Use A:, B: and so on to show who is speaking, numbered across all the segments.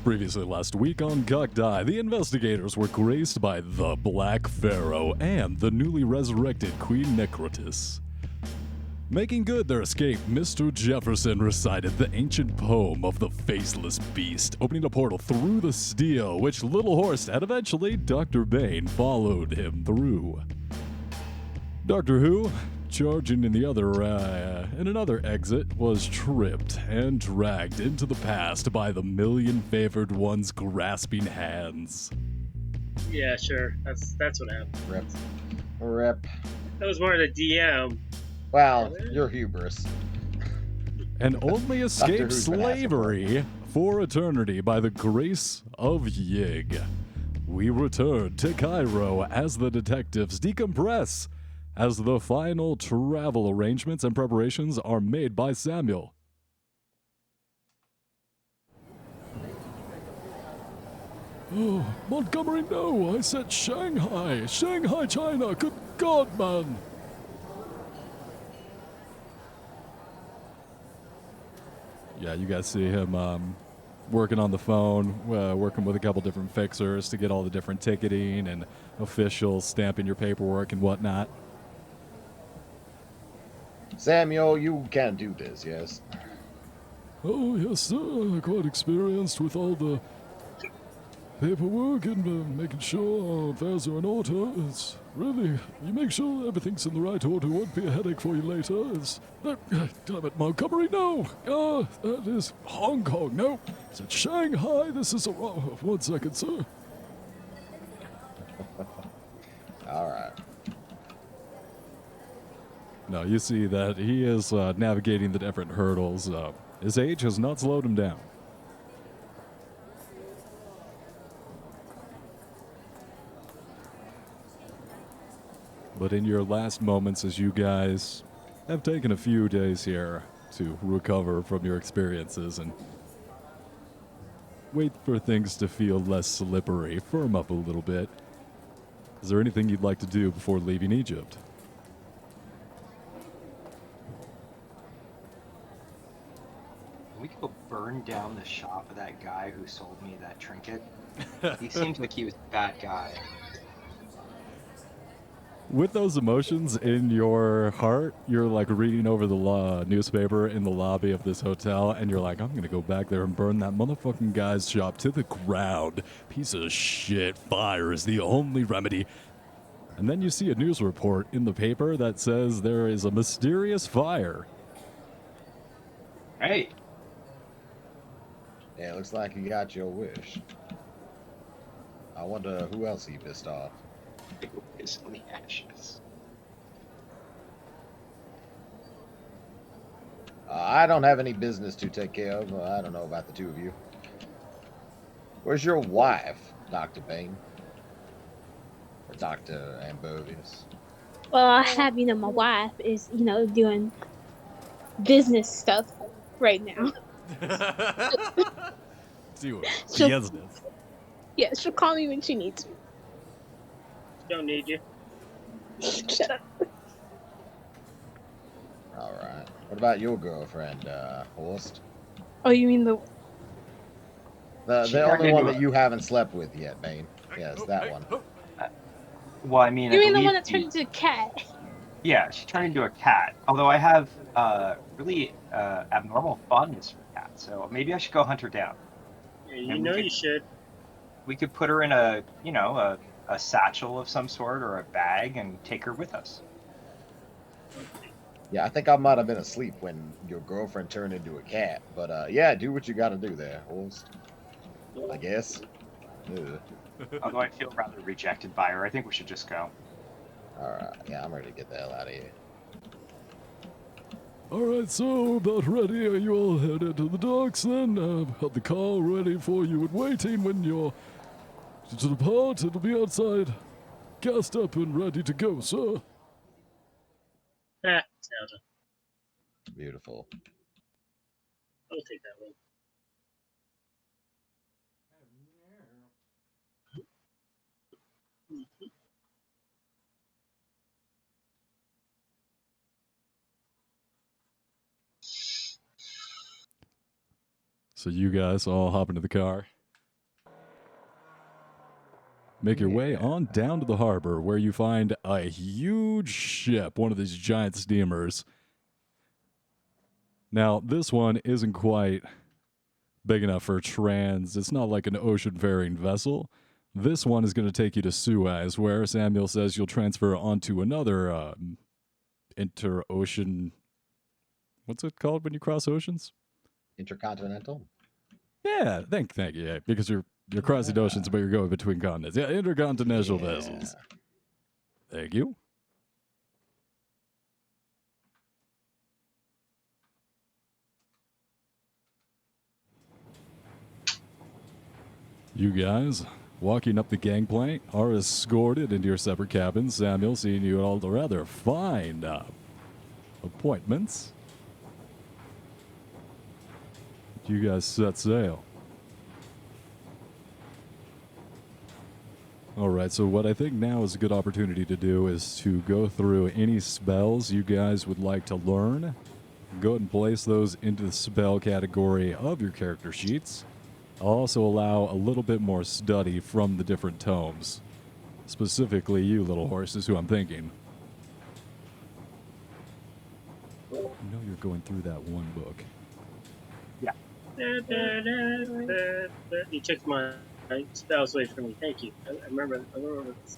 A: Previously last week on Cocti, the investigators were graced by the Black Pharaoh and the newly resurrected Queen Necrotis. Making good their escape, Mr. Jefferson recited the ancient poem of the Faceless Beast, opening a portal through the steel, which Little Horse and eventually Dr. Bane followed him through. Doctor Who, charging in another exit, was tripped and dragged into the past by the million favored one's grasping hands.
B: Yeah, sure. That's what happened.
C: Rip.
B: That was more of the DM.
C: Well, you're hubris.
A: And only escaped slavery for eternity by the grace of Yig. We return to Cairo as the detectives decompress, as the final travel arrangements and preparations are made by Samuel. Oh, Montgomery, no! I said Shanghai! Shanghai, China! Good God, man! Yeah, you guys see him working on the phone, working with a couple different fixers to get all the different ticketing and officials stamping your paperwork and whatnot.
C: Samuel, you can do this, yes?
A: Oh, yes, sir. Quite experienced with all the paperwork and making sure affairs are in order. It's really, you make sure everything's in the right order. It won't be a headache for you later. It's, damn it, Montgomery, no. That is Hong Kong, no. It's at Shanghai. This is a wrong. 1 second, sir.
C: All right.
A: No, you see that he is navigating the different hurdles. His age has not slowed him down. But in your last moments, as you guys have taken a few days here to recover from your experiences and wait for things to feel less slippery, firm up a little bit, is there anything you'd like to do before leaving Egypt?
D: We could go burn down the shop of that guy who sold me that trinket. He seems like he was a bad guy.
A: With those emotions in your heart, you're like reading over the newspaper in the lobby of this hotel, and you're like, I'm going to go back there and burn that motherfucking guy's shop to the ground. Piece of shit. Fire is the only remedy. And then you see a news report in the paper that says there is a mysterious fire.
D: Hey.
C: Yeah, looks like you got your wish. I wonder who else he pissed off.
D: It's in the ashes.
C: I don't have any business to take care of. I don't know about the two of you. Where's your wife, Dr. Bane? Or Dr. Ambovius?
E: Well, I have, my wife is, doing business stuff right now.
A: Do it.
E: Business. Yeah, she'll call me when she needs me.
B: Don't need you.
E: Shut up.
C: All right. What about your girlfriend, Horst?
E: Oh, you mean the
C: only one that you haven't slept with yet, Bane? Yes, that one.
D: Well, I mean,
E: you mean the one that turned into a cat?
D: Yeah, she turned into a cat. Although I have really abnormal fondness for cats, so maybe I should go hunt her down.
B: Yeah, you should.
D: We could put her in a satchel of some sort or a bag and take her with us.
C: Yeah, I think I might have been asleep when your girlfriend turned into a cat. But yeah, do what you got to do there, Horst. I guess. Ugh.
D: Although I feel rather rejected by her, I think we should just go.
C: Alright, yeah, I'm ready to get the hell out of here.
A: Alright, so about ready. Are you all headed to the docks then? Have the car ready for you and waiting when you're to depart. It'll be outside, gassed up and ready to go, sir.
B: Zelda.
C: Beautiful.
B: I'll take that one.
A: So you guys all hop into the car. make your way on down to the harbor, where you find a huge ship, one of these giant steamers. Now, this one isn't quite big enough for it's not like an ocean-faring vessel. This one is going to take you to Suez, where Samuel says you'll transfer onto another inter-ocean... What's it called when you cross oceans?
C: Intercontinental?
A: Yeah, thank you. Yeah, because you're crossing oceans, but you're going between continents. Yeah, intercontinental vessels. Thank you. You guys, walking up the gangplank, are escorted into your separate cabins. Samuel, seeing you at all the rather fine appointments. You guys set sail. Alright, so what I think now is a good opportunity to do is to go through any spells you guys would like to learn. Go ahead and place those into the spell category of your character sheets. I'll also allow a little bit more study from the different tomes. Specifically you, little horses, who I'm thinking. I know you're going through that one book.
B: Yeah. You took my spells away from me. Thank you. I remember this.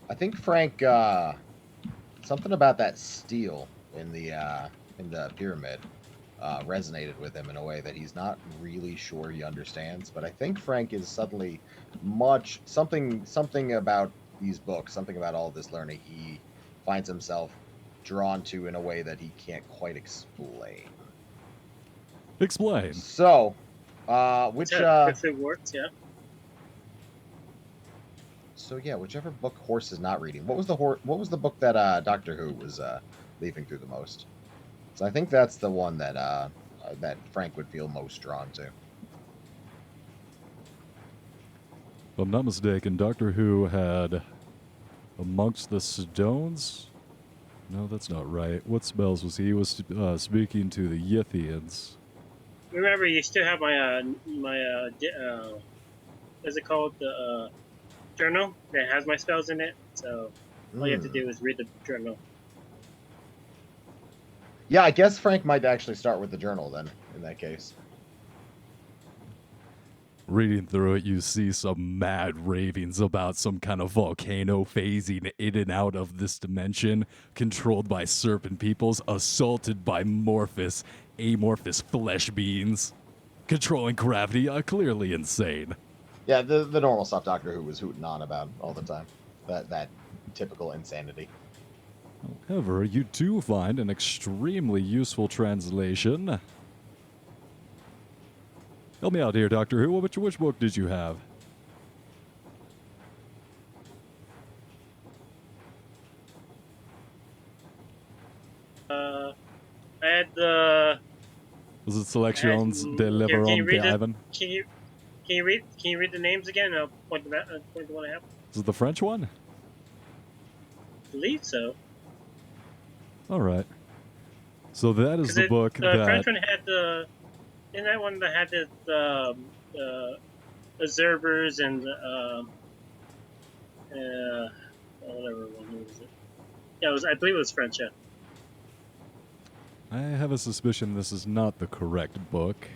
C: I think Frank, something about that steel in the pyramid resonated with him in a way that he's not really sure he understands. But I think Frank is suddenly something about these books, something about all this learning he finds himself drawn to in a way that he can't quite explain.
A: Explain.
C: So,
B: if it works, yeah.
C: So yeah, whichever book Horse is not reading. What was the book that Doctor Who was leafing through the most? So I think that's the one that Frank would feel most drawn to.
A: If I'm not mistaken, Doctor Who had Amongst the Stones? No, that's not right. What spells was he? He was speaking to the Yithians.
B: Remember, you still have my what's it called? The journal that has my spells in it. So all you have to do is read the journal.
C: Yeah, I guess Frank might actually start with the journal then, in that case.
A: Reading through it, you see some mad ravings about some kind of volcano phasing in and out of this dimension, controlled by serpent peoples, assaulted by amorphous flesh beings, controlling gravity, clearly insane.
C: Yeah, the normal stuff Doctor Who was hooting on about all the time. That typical insanity.
A: However, you do find an extremely useful translation. Help me out here, Doctor Who. Which book did you have?
B: I had the.
A: Was it Selections de Leveron de Ivan?
B: Can you read the names again? I'll point the one I have.
A: Is it the French one?
B: I believe so.
A: All right. So that is the book that...
B: The French one had the... In that one that had the observers and whatever one was it. Yeah, I believe it was French, yeah.
A: I have a suspicion this is not the correct book.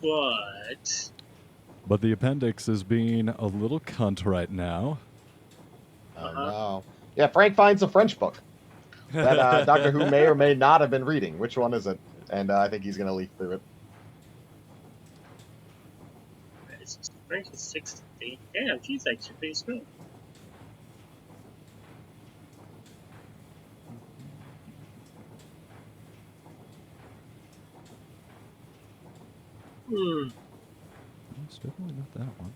A: But the appendix is being a little cunt right now.
C: Oh, no. Yeah, Frank finds a French book that Doctor Who may or may not have been reading. Which one is it? And I think he's going to leaf through it.
B: French is 16. Damn, she's actually pretty smooth.
A: It's definitely not that one.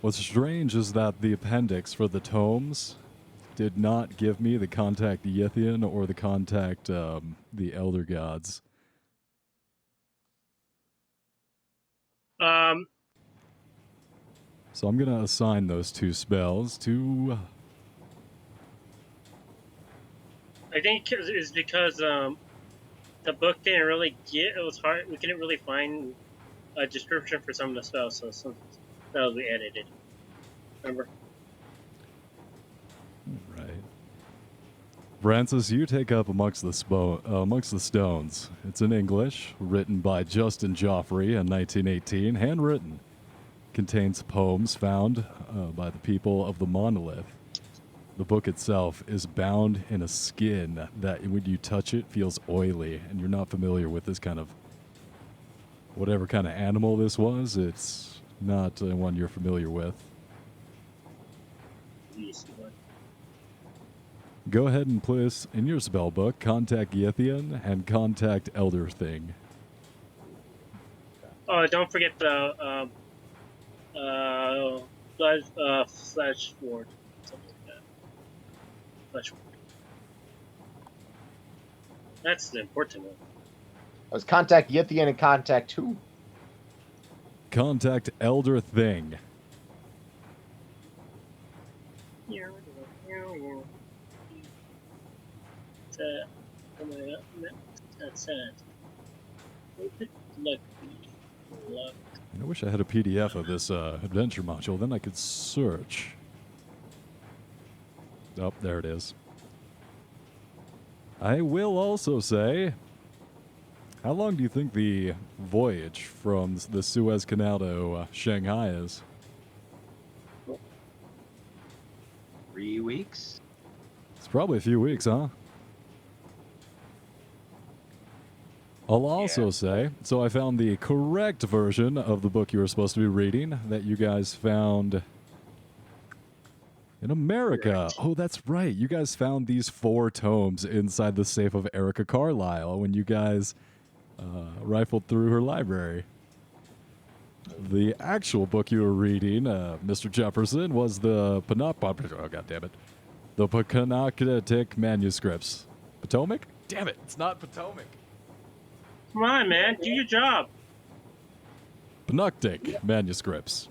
A: What's strange is that the appendix for the tomes did not give me the contact Yithian or the contact the Elder Gods. So I'm going to assign those 2 spells to...
B: I think it's because the book didn't really get. It was hard. We couldn't really find a description for some of the spells, so some spells we edited. Remember?
A: Right. Francis, you take up amongst the stones. It's in English, written by Justin Joffrey in 1918, handwritten. Contains poems found by the people of the monolith. The book itself is bound in a skin that, when you touch it, feels oily, and you're not familiar with this kind of whatever kind of animal this was. It's not one you're familiar with. Go ahead and place in your spell book contact Yithian and contact Elder Thing.
B: Oh, don't forget the flash ward, something like that. Flash ward. That's the important one.
C: I was contact Yithian and contact who?
A: Contact Elder Thing.
B: That's sad. Luck.
A: I wish I had a PDF of this adventure module. Then I could search. Oh, there it is. I will also say, how long do you think the voyage from the Suez Canal to Shanghai is?
D: 3 weeks?
A: It's probably a few weeks, huh? I'll also say, so I found the correct version of the book you were supposed to be reading that you guys found in America.
B: Correct.
A: Oh, that's right. You guys found these 4 tomes inside the safe of Erica Carlisle when you guys rifled through her library. The actual book you were reading, Mr. Jefferson, was the the Penobscot manuscripts. Potomac? Damn it, it's not Potomac.
B: Come on, man, do your job.
A: Penobscot manuscripts.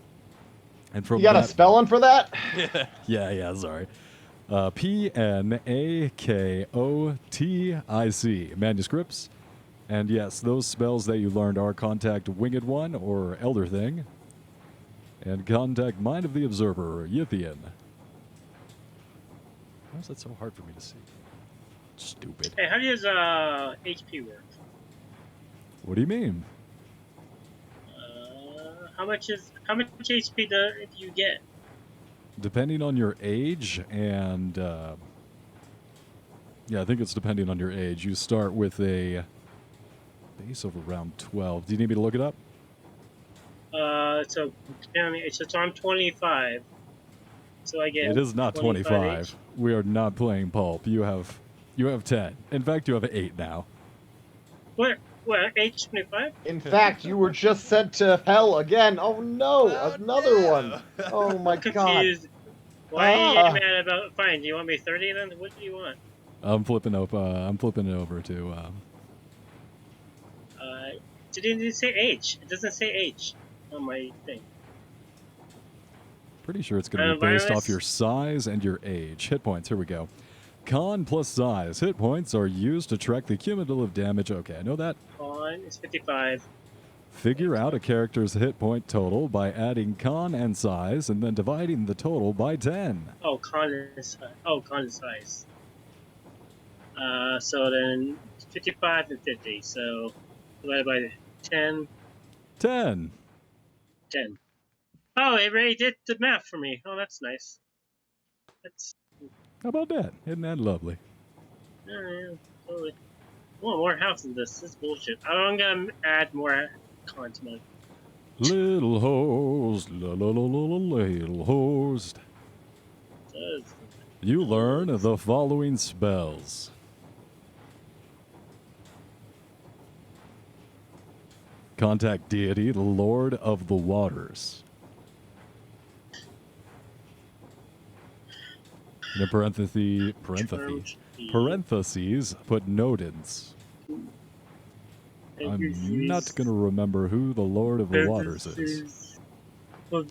A: And from
C: You got a
A: that,
C: spelling for that?
A: yeah, sorry. Penakottic manuscripts. And yes, those spells that you learned are contact Winged One or Elder Thing. And contact Mind of the Observer, Yithian. Why is that so hard for me to see? Stupid.
B: Hey, how does HP work?
A: What do you mean?
B: How much HP do you get?
A: Depending on your age and... yeah, I think it's depending on your age. You start with a base of around 12. Do you need me to look it up?
B: So I'm 25. So I get.
A: It is not 25. We are not playing pulp. You have 10. In fact, you have 8 now.
B: What? Age 25?
C: In fact, you were just sent to hell again. Oh no, another one. Oh my
B: I'm
C: god.
B: confused. Why are you getting mad about? Fine. Do you want me 30 then? What do you want?
A: I'm flipping it over to.
B: It didn't say age. It doesn't say age on my thing.
A: Pretty sure it's going to be based off your size and your age. Hit points. Here we go. Con plus size. Hit points are used to track the cumulative damage. Okay, I know that.
B: Con is 55.
A: Figure out a character's hit point total by adding con and size and then dividing the total by 10.
B: Oh, con is size. So then 55 and 50. So divided by 10.
A: 10.
B: 10. Oh, it already did the math for me. Oh, that's nice. That's.
A: How about that? Isn't that lovely?
B: Yeah, totally. I want more house in this. This is bullshit. I'm gonna add more con to my.
A: Little host, little host. You learn the following spells. Contact deity, the Lord of the Waters. In parentheses, put Nodens. I'm not going to remember who the Lord of the Waters is.
B: Sorry,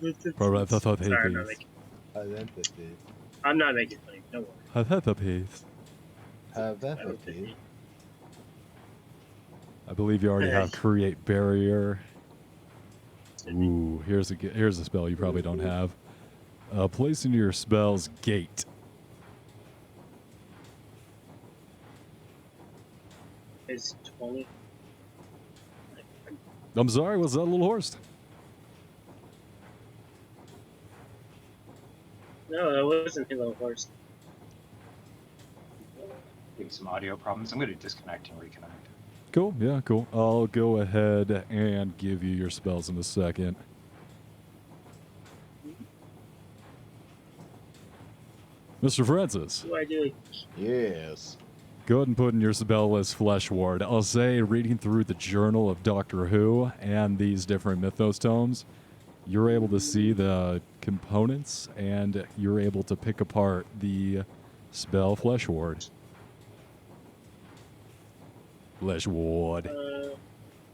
B: I'm not making funny. Don't worry.
A: I believe you already have create barrier. Ooh, here's a spell you probably don't have. Place into your spells gate.
B: It's 20.
A: I'm sorry, was that a little horse?
B: No, that wasn't Hello Horse.
D: Having some audio problems. I'm going to disconnect and reconnect.
A: Cool, yeah, cool. I'll go ahead and give you your spells in a second. Mr. Francis.
B: What do I do?
C: Yes.
A: Go ahead and put in your spell list Flesh Ward. I'll say, reading through the Journal of Doctor Who and these different mythos tomes, you're able to see the components and you're able to pick apart the spell Flesh Ward. Flesh Ward.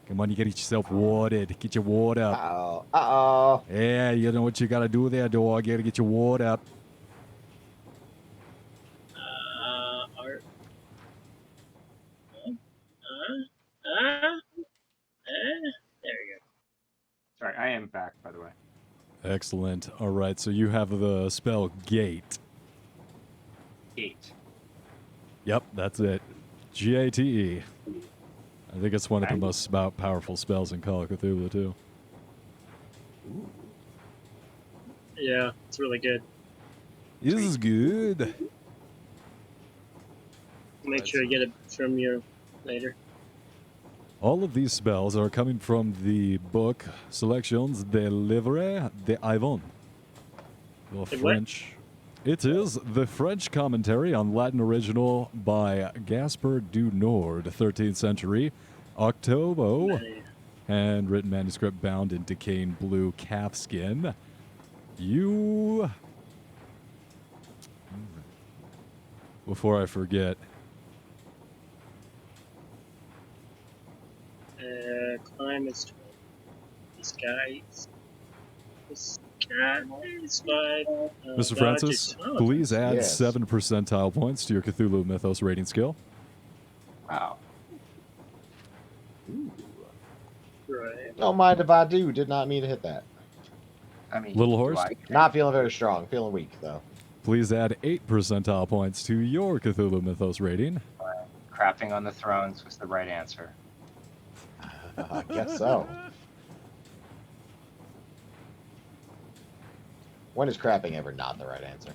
A: Come on, you gotta get yourself warded. Get your ward up.
C: Uh-oh. Uh-oh.
A: Yeah, you know what you gotta do there, dog. You gotta get your ward up.
B: Art. There we go.
D: Sorry, I am back, by the way.
A: Excellent. All right, so you have the spell Gate.
D: 8.
A: Yep, that's it. Gate. I think it's one of the most powerful spells in Call of Cthulhu, too.
B: Yeah, it's really good.
A: This is good.
B: Make sure you get it from you later.
A: All of these spells are coming from the book Selections de Livre d'Yvon. The French. It is the French commentary on Latin original by Gaspar du Nord, 13th century, octavo, handwritten manuscript bound in decaying blue calfskin. Before I forget,
B: Climb is 12. This guy is 5.
A: Mr. Francis, please add 7 percentile points to your Cthulhu Mythos rating skill.
D: Wow.
B: Right.
C: Don't mind if I do. Did not mean to hit that.
D: I mean,
A: Little horse?
C: Not feeling very strong. Feeling weak, though.
A: Please add 8 percentile points to your Cthulhu Mythos rating.
D: Crapping on the thrones was the right answer.
C: I guess so. When is crapping ever not the right answer?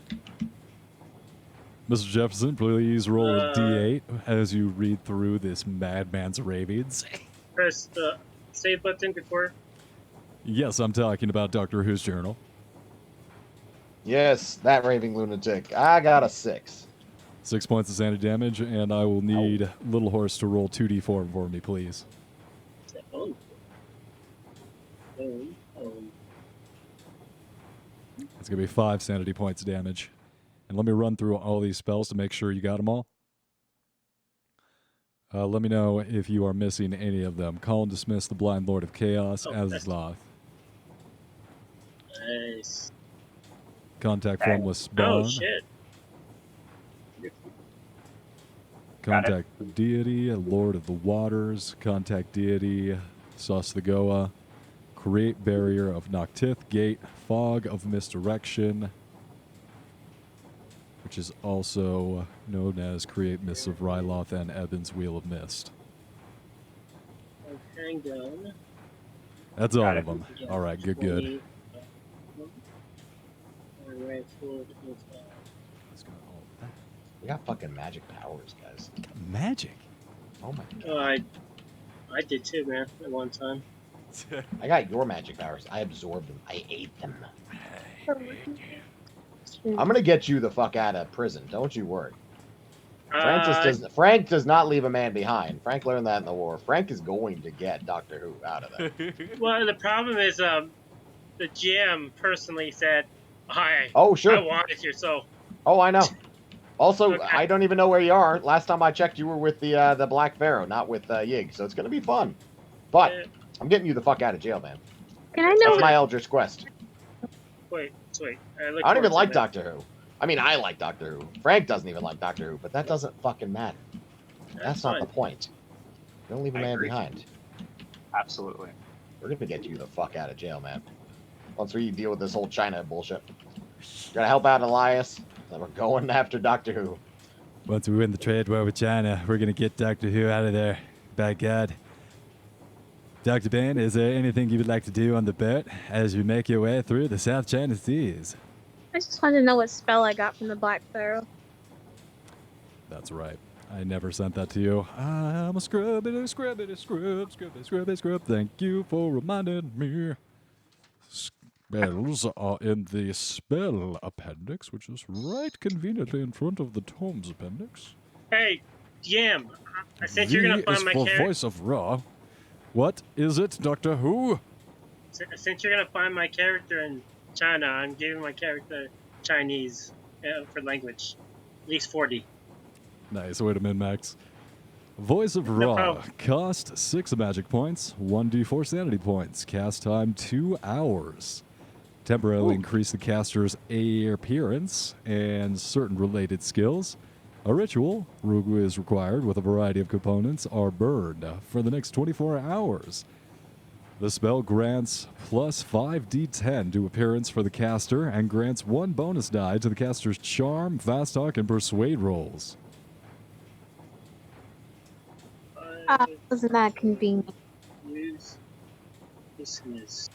A: Mr. Jefferson, please roll a d8 as you read through this madman's ravings.
B: Press the save button before.
A: Yes, I'm talking about Doctor Who's journal.
C: Yes, that raving lunatic. I got a 6.
A: 6 points of sanity damage, and I will need Little Horse to roll 2d4 for me, please. It's going to be 5 sanity points damage. And let me run through all these spells to make sure you got them all. Let me know if you are missing any of them. Call and dismiss the Blind Lord of Chaos, Azazoth.
B: Nice.
A: Contact Formless Spawn.
B: Oh, shit.
A: Contact Deity, Lord of the Waters. Contact Deity, Sus the Goa. Create Barrier of Noctith Gate. Fog of Misdirection, which is also known as Create Mists of Ryloth and Ebon's Wheel of Mist.
B: Hang on.
A: That's all of them. All right, good.
C: We got fucking magic powers, guys.
A: Magic?
C: Oh my god.
B: Oh, I did too, man, at one time.
C: I got your magic powers. I absorbed them. I ate them. I'm gonna get you the fuck out of prison. Don't you worry. Frank does not leave a man behind. Frank learned that in the war. Frank is going to get Doctor Who out of there.
B: Well, the problem is, the GM personally said, "Hi,
C: oh sure.
B: I wanted you." So.
C: Oh, I know. Also,
B: Okay.
C: I don't even know where you are. Last time I checked, you were with the Black Pharaoh, not with Yig. So it's gonna be fun. But I'm getting you the fuck out of jail, man.
E: Can I know?
C: That's my Eldritch quest.
B: Wait. I
C: I don't even like Doctor Who. I mean, I like Doctor Who. Frank doesn't even like Doctor Who, but that doesn't fucking matter. That's not the point. Don't leave a
D: I
C: man
D: agree.
C: behind.
D: Absolutely.
C: We're gonna get you the fuck out of jail, man. Once we deal with this whole China bullshit. Gotta help out Elias. Then we're going after Doctor Who.
A: Once we win the trade war with China, we're going to get Doctor Who out of there. By God. Dr. Ben, is there anything you would like to do on the boat as you make your way through the South China Seas?
E: I just wanted to know what spell I got from the Black Pharaoh.
A: That's right. I never sent that to you. I'm a scrub. Thank you for reminding me. Spells are in the spell appendix, which is right conveniently in front of the Tomes appendix.
B: Hey, Yam. Since you're gonna
A: V
B: find
A: is
B: my
A: for
B: character,
A: voice of Ra. What is it, Doctor Who?
B: since you're gonna find my character in China, I'm giving my character Chinese for language, at least 40.
A: Nice, way to min-max. Voice of
B: No
A: Ra.
B: problem.
A: Cost 6 magic points, 1d4 sanity points. Cast time 2 hours. Temporarily increase the caster's appearance and certain related skills. A ritual is required with a variety of components are burned for the next 24 hours. The spell grants plus 5d10 to appearance for the caster and grants 1 bonus die to the caster's charm, fast talk, and persuade rolls.
E: Wasn't that convenient?
B: Use dismiss.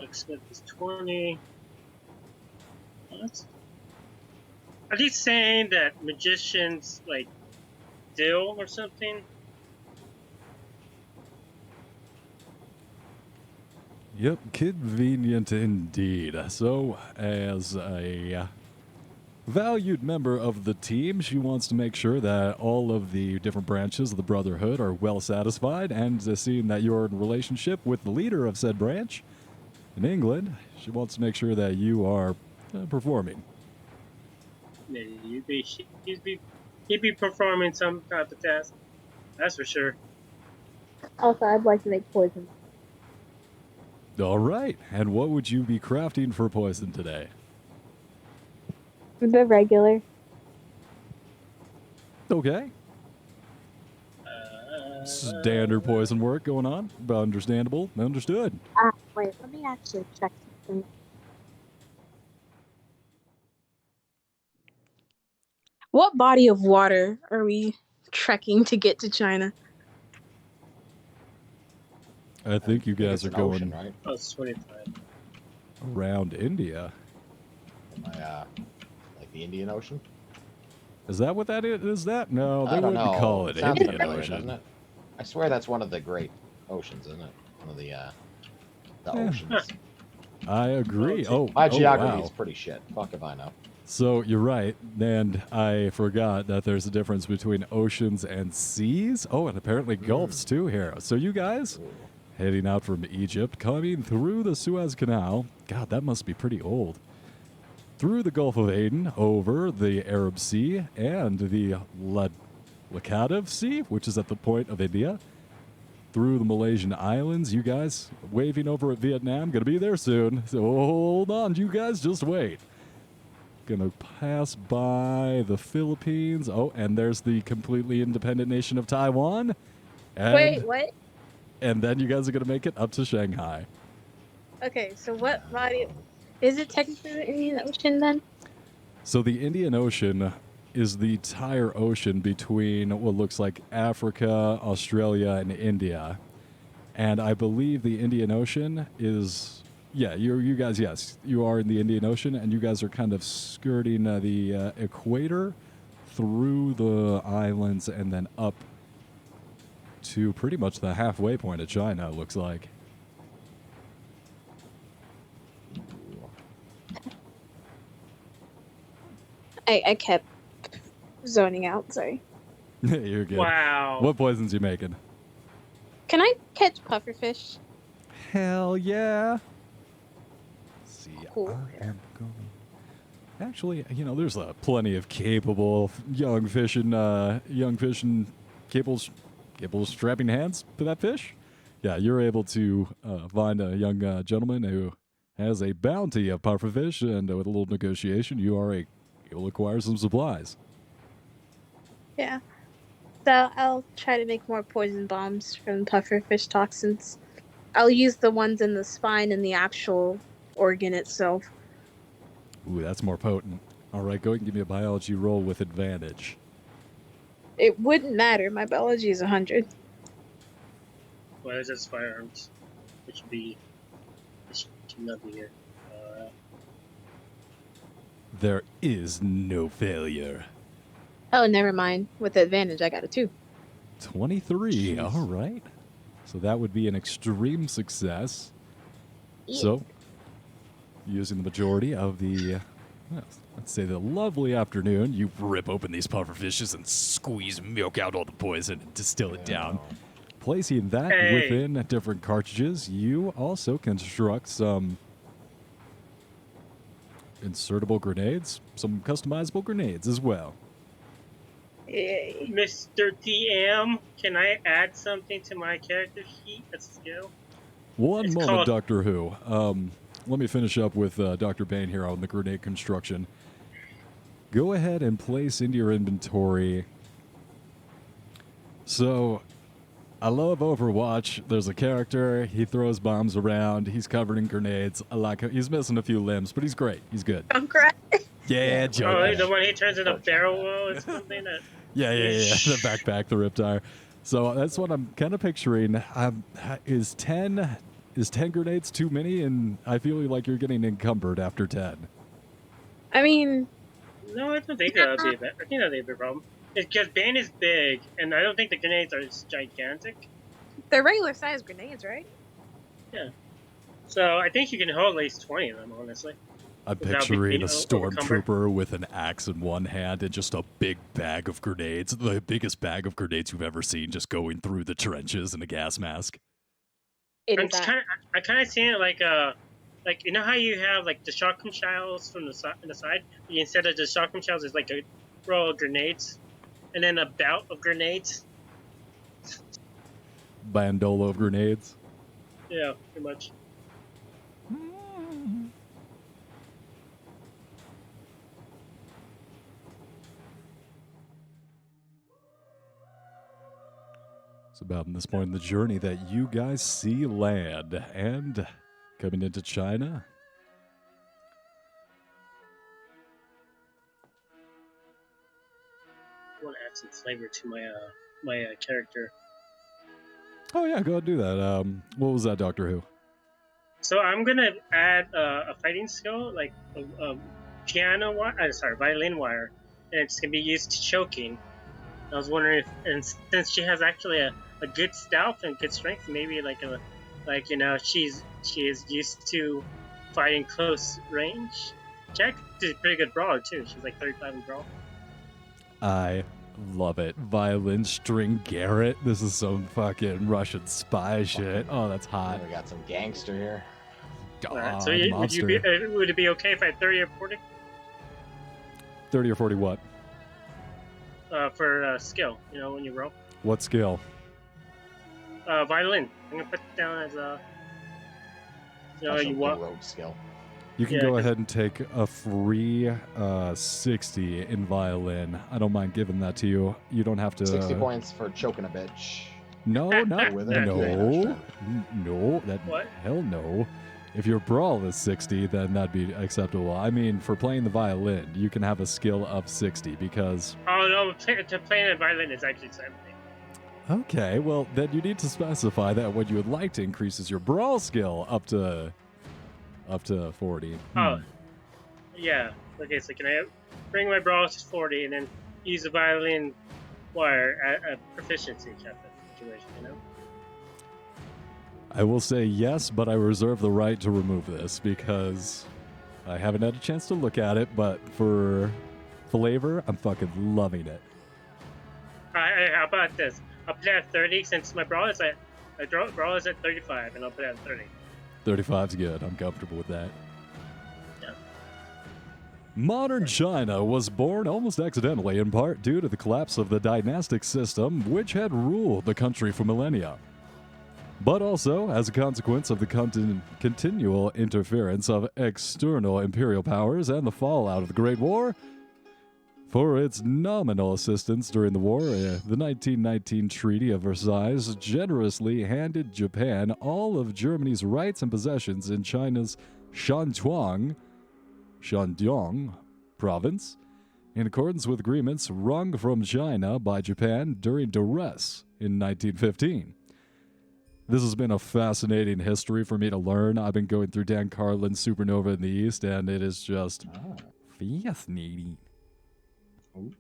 B: Expect is 20. What? Are they saying that magicians like deal or something?
A: Yep, convenient indeed. So, as a valued member of the team, she wants to make sure that all of the different branches of the Brotherhood are well satisfied, and seeing that you're in relationship with the leader of said branch in England, she wants to make sure that you are performing.
B: Yeah, he'd be performing some type of task. That's for sure.
E: Also, I'd like to make poison.
A: All right, and what would you be crafting for poison today?
E: The regular.
A: Okay. Standard poison work going on. Understandable. Understood.
E: Wait, let me actually check something. What body of water are we trekking to get to China?
A: I think you guys are
C: It's an
A: going
C: ocean, right?
B: Oh, it's 25.
A: around India.
C: Like the Indian Ocean?
A: Is that what that is? Is that? No, they
C: I don't
A: wouldn't
C: know.
A: call it
C: Sounds
A: Indian
C: familiar, doesn't
A: Ocean.
C: it? I swear that's one of the great oceans, isn't it? One of the
A: Yeah.
C: oceans.
A: I agree. Oh,
C: My
A: oh,
C: geography
A: wow.
C: is pretty shit. Fuck if I know.
A: So you're right, and I forgot that there's a difference between oceans and seas. Oh, and apparently gulfs too here. So you guys heading out from Egypt, coming through the Suez Canal. God, that must be pretty old. Through the Gulf of Aden, over the Arab Sea, and the Laccadive Sea, which is at the point of India. Through the Malaysian Islands, you guys waving over at Vietnam. Gonna be there soon. So hold on, you guys, just wait. Gonna pass by the Philippines. Oh, and there's the completely independent nation of Taiwan. And,
E: Wait, what?
A: And then you guys are gonna make it up to Shanghai.
E: Okay, so what body? Is it technically the Indian Ocean then?
A: So the Indian Ocean is the entire ocean between what looks like Africa, Australia, and India. And I believe the Indian Ocean is, yeah, you guys, yes, you are in the Indian Ocean, and you guys are kind of skirting the equator through the islands and then up to pretty much the halfway point of China, it looks like.
E: I kept zoning out, sorry.
A: You're good.
B: Wow.
A: What poisons you making?
E: Can I catch pufferfish?
A: Hell yeah. See,
E: Cool.
A: I am going. Actually, you know, there's plenty of capable young fishing capable of strapping hands to that fish. Yeah, you're able to find a young gentleman who has a bounty of pufferfish, and with a little negotiation, you'll acquire some supplies.
E: Yeah. So I'll try to make more poison bombs from pufferfish toxins. I'll use the ones in the spine and the actual organ itself.
A: Ooh, that's more potent. All right, go ahead and give me a biology roll with advantage.
E: It wouldn't matter. My biology is 100.
B: Well, it's just firearms, which would be. This should not be here.
A: There is no failure.
E: Oh, never mind. With advantage, I got a 2.
A: 23. All right. So that would be an extreme success.
E: Yeah.
A: So, using the majority of the, well, let's say the lovely afternoon, you rip open these pufferfishes and squeeze milk out all the poison and distill it down. Placing that within different cartridges, you also construct some insertable grenades, some customizable grenades as well.
E: Yay.
B: Mr. TM, can I add something to my character sheet? A skill?
A: One
B: It's
A: moment,
B: called-
A: Doctor Who. Let me finish up with Dr. Bane here on the grenade construction. Go ahead and place into your inventory. So, I love Overwatch. There's a character. He throws bombs around. He's covered in grenades. I like him. He's missing a few limbs, but he's great. He's good.
E: I'm crying.
A: Yeah,
B: Oh,
A: Joe.
B: the one he turns into a barrel or something?
A: Yeah. The backpack, the riptire. So that's what I'm kind of picturing. Is 10 grenades too many? And I feel like you're getting encumbered after 10.
E: I mean,
B: No, I don't think that would be a bad. I think that would be a problem. It's because Bane is big, and I don't think the grenades are gigantic.
E: they're regular sized grenades, right?
B: So I think you can hold at least 20 of them, honestly.
A: I'm
B: Without
A: picturing
B: being
A: a
B: overcumbered.
A: stormtrooper with an axe in one hand and just a big bag of grenades, the biggest bag of grenades you've ever seen, just going through the trenches in a gas mask.
E: It
B: I'm
E: is
B: just
E: that.
B: I kind of see it like you know how you have like the shotgun shells from the side. Instead of the shotgun shells, there's like a row of grenades, and then a belt of grenades.
A: Bandolo of grenades.
B: Yeah, pretty much.
A: It's about in this point in the journey that you guys see land and coming into China.
B: I want to add some flavor to my character.
A: Oh yeah, go ahead and do that. What was that, Doctor Who?
B: So I'm gonna add a fighting skill, like a piano wire, violin wire, and it's gonna be used to choking. I was wondering if, and since she has actually a good stealth and good strength, maybe she is used to fighting close range. She actually is a pretty good brawler too. She's like 35 in brawl.
A: I love it. Violin string Garrett. This is some fucking Russian spy shit. Oh, that's hot.
C: We got some gangster here.
B: Alright, so would it be okay if I had 30 or 40
A: 30 or 40 what?
B: for skill? You know, when you roll.
A: What skill?
B: Violin. I'm gonna put it down as a.
C: Special rogue skill.
A: You can
B: Yeah,
A: go
B: 'cause-
A: ahead and take a free 60 in violin. I don't mind giving that to you. You don't have to.
C: 60 points for choking a bitch.
A: No, not
C: With it.
A: no, no. That
B: What?
A: hell no. If your brawl is 60, then that'd be acceptable. I mean, for playing the violin, you can have a skill of 60 because.
B: Oh no, to play the violin is actually 70.
A: Okay, well then you need to specify that what you would like to increase is your brawl skill up to 40.
B: Oh, yeah. Okay, so can I bring my brawl to 40 and then use the violin wire at a proficiency type of situation, you know?
A: I will say yes, but I reserve the right to remove this because I haven't had a chance to look at it, but for flavor, I'm fucking loving it.
B: How about this? I'll play at 30 since my brawl is at 35, and I'll play at 30.
A: 35's good. I'm comfortable with that.
B: Yeah.
A: Modern China was born almost accidentally, in part due to the collapse of the dynastic system which had ruled the country for millennia, but also as a consequence of the continual interference of external imperial powers and the fallout of the Great War. For its nominal assistance during the war, the 1919 Treaty of Versailles generously handed Japan all of Germany's rights and possessions in China's Shantung province, in accordance with agreements wrung from China by Japan during duress in 1915. This has been a fascinating history for me to learn. I've been going through Dan Carlin's Supernova in the East, and it is just fascinating.
C: Ooh.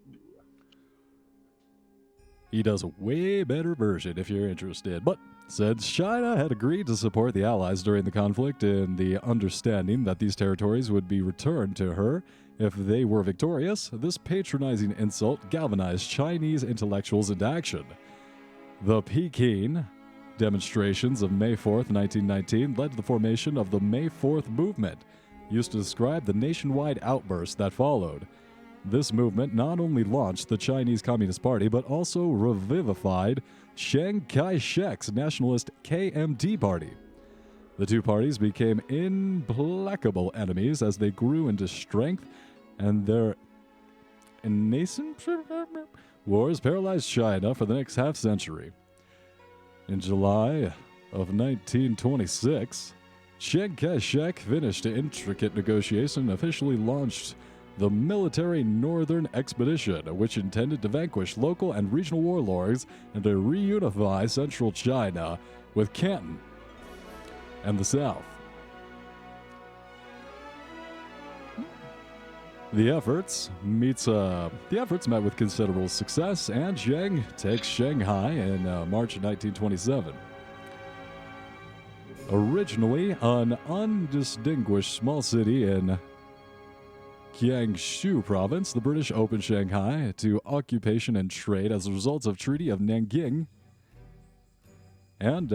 A: He does a way better version if you're interested. But since China had agreed to support the Allies during the conflict in the understanding that these territories would be returned to her if they were victorious, this patronizing insult galvanized Chinese intellectuals into action. The Peking demonstrations of May 4th, 1919 led to the formation of the May 4th movement, used to describe the nationwide outburst that followed. This movement not only launched the Chinese Communist Party, but also revivified Chiang Kai-shek's nationalist KMT party. The two parties became implacable enemies as they grew into strength, and their nascent wars paralyzed China for the next half-century. In July of 1926, Chiang Kai-shek finished an intricate negotiation and officially launched the Military Northern Expedition, which intended to vanquish local and regional warlords and to reunify central China with Canton and the South. The efforts met with considerable success, and Chiang takes Shanghai in March 1927. Originally an undistinguished small city in Jiangsu province, the British opened Shanghai to occupation and trade as a result of Treaty of Nanking, and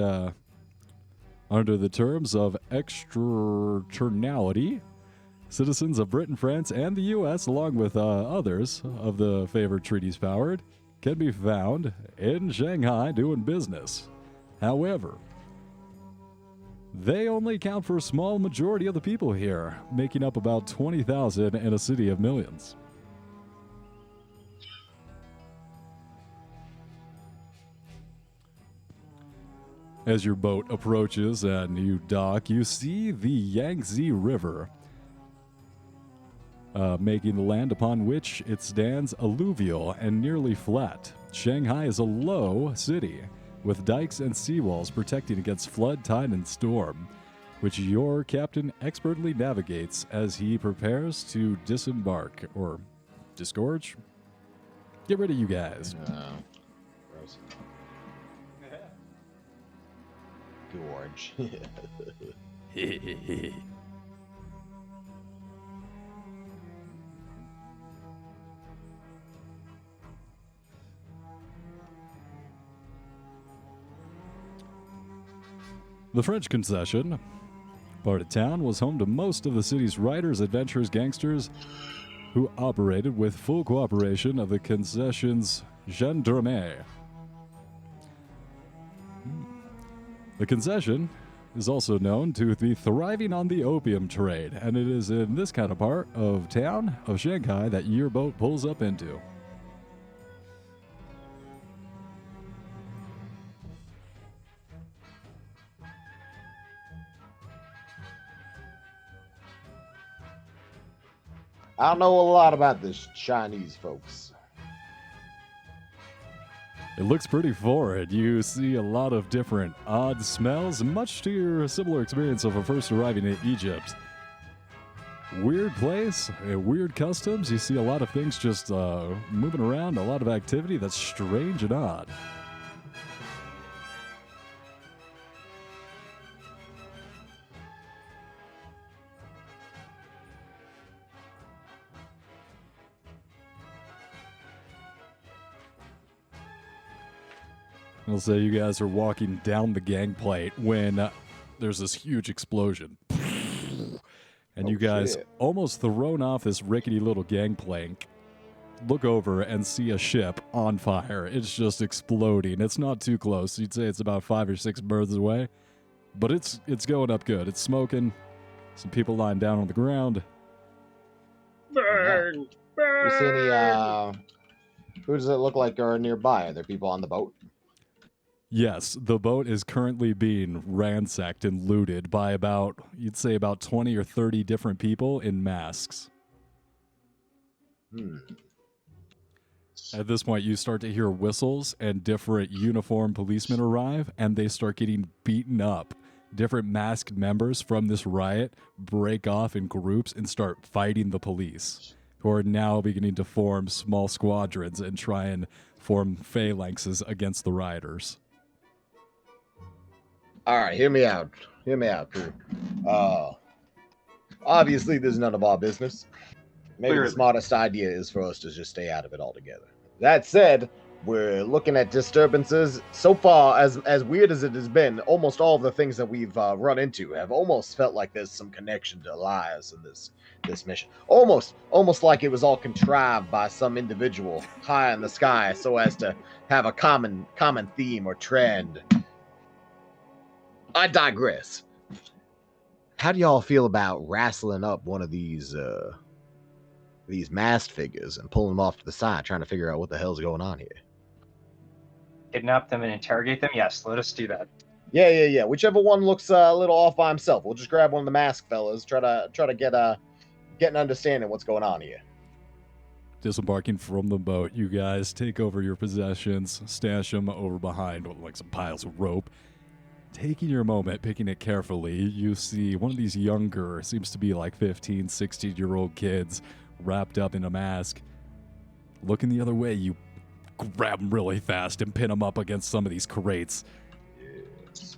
A: under the terms of externality, citizens of Britain, France, and the U.S., along with others of the favored treaties powered, can be found in Shanghai doing business. However, they only account for a small majority of the people here, making up about 20,000 in a city of millions. As your boat approaches and you dock, you see the Yangtze River, making the land upon which it stands alluvial and nearly flat. Shanghai is a low city, with dikes and seawalls protecting against flood, tide, and storm, which your captain expertly navigates as he prepares to disembark or disgorge. Get rid of you guys.
C: Gross. Gorge.
A: The French concession, part of town, was home to most of the city's riders, adventurers, gangsters, who operated with full cooperation of the concession's gendarmerie. The concession is also known to be thriving on the opium trade, and it is in this kind of part of town of Shanghai that your boat pulls up into.
C: I don't know a lot about this Chinese folks.
A: It looks pretty foreign. You see a lot of different odd smells, much to your similar experience of first arriving in Egypt. Weird place, weird customs. You see a lot of things just moving around, a lot of activity that's strange and odd. I'll say you guys are walking down the gangplank when there's this huge explosion. And
C: Oh,
A: you guys,
C: shit.
A: almost thrown off this rickety little gangplank, look over and see a ship on fire. It's just exploding. It's not too close. You'd say it's about 5 or 6 berths away, but it's going up good. It's smoking. Some people lying down on the ground.
B: Burn!
C: You see any,
B: Burn!
C: who does it look like are nearby? Are there people on the boat?
A: Yes, the boat is currently being ransacked and looted by about, you'd say about 20 or 30 different people in masks. At this point, you start to hear whistles and different uniformed policemen arrive, and they start getting beaten up. Different masked members from this riot break off in groups and start fighting the police, who are now beginning to form small squadrons and try and form phalanxes against the rioters.
C: All right, hear me out. Hear me out, crew. Obviously, this is none of our business. Maybe
D: Clearly.
C: the smartest idea is for us to just stay out of it altogether. That said, we're looking at disturbances. So far, as weird as it has been, almost all of the things that we've run into have almost felt like there's some connection to Elias in this mission. Almost like it was all contrived by some individual high in the sky, so as to have a common theme or trend. I digress. How do y'all feel about wrestling up one of these masked figures and pulling them off to the side, trying to figure out what the hell's going on here?
D: Kidnap them and interrogate them? Yes, let us do that.
C: Yeah. Whichever one looks a little off by himself, we'll just grab one of the masked fellas. Try to get an understanding of what's going on here.
A: Disembarking from the boat, you guys take over your possessions, stash them over behind like some piles of rope. Taking your moment, picking it carefully, you see one of these younger, seems to be like 15, 16-year-old kids wrapped up in a mask. Looking the other way, you grab him really fast and pin him up against some of these crates.
C: Yes.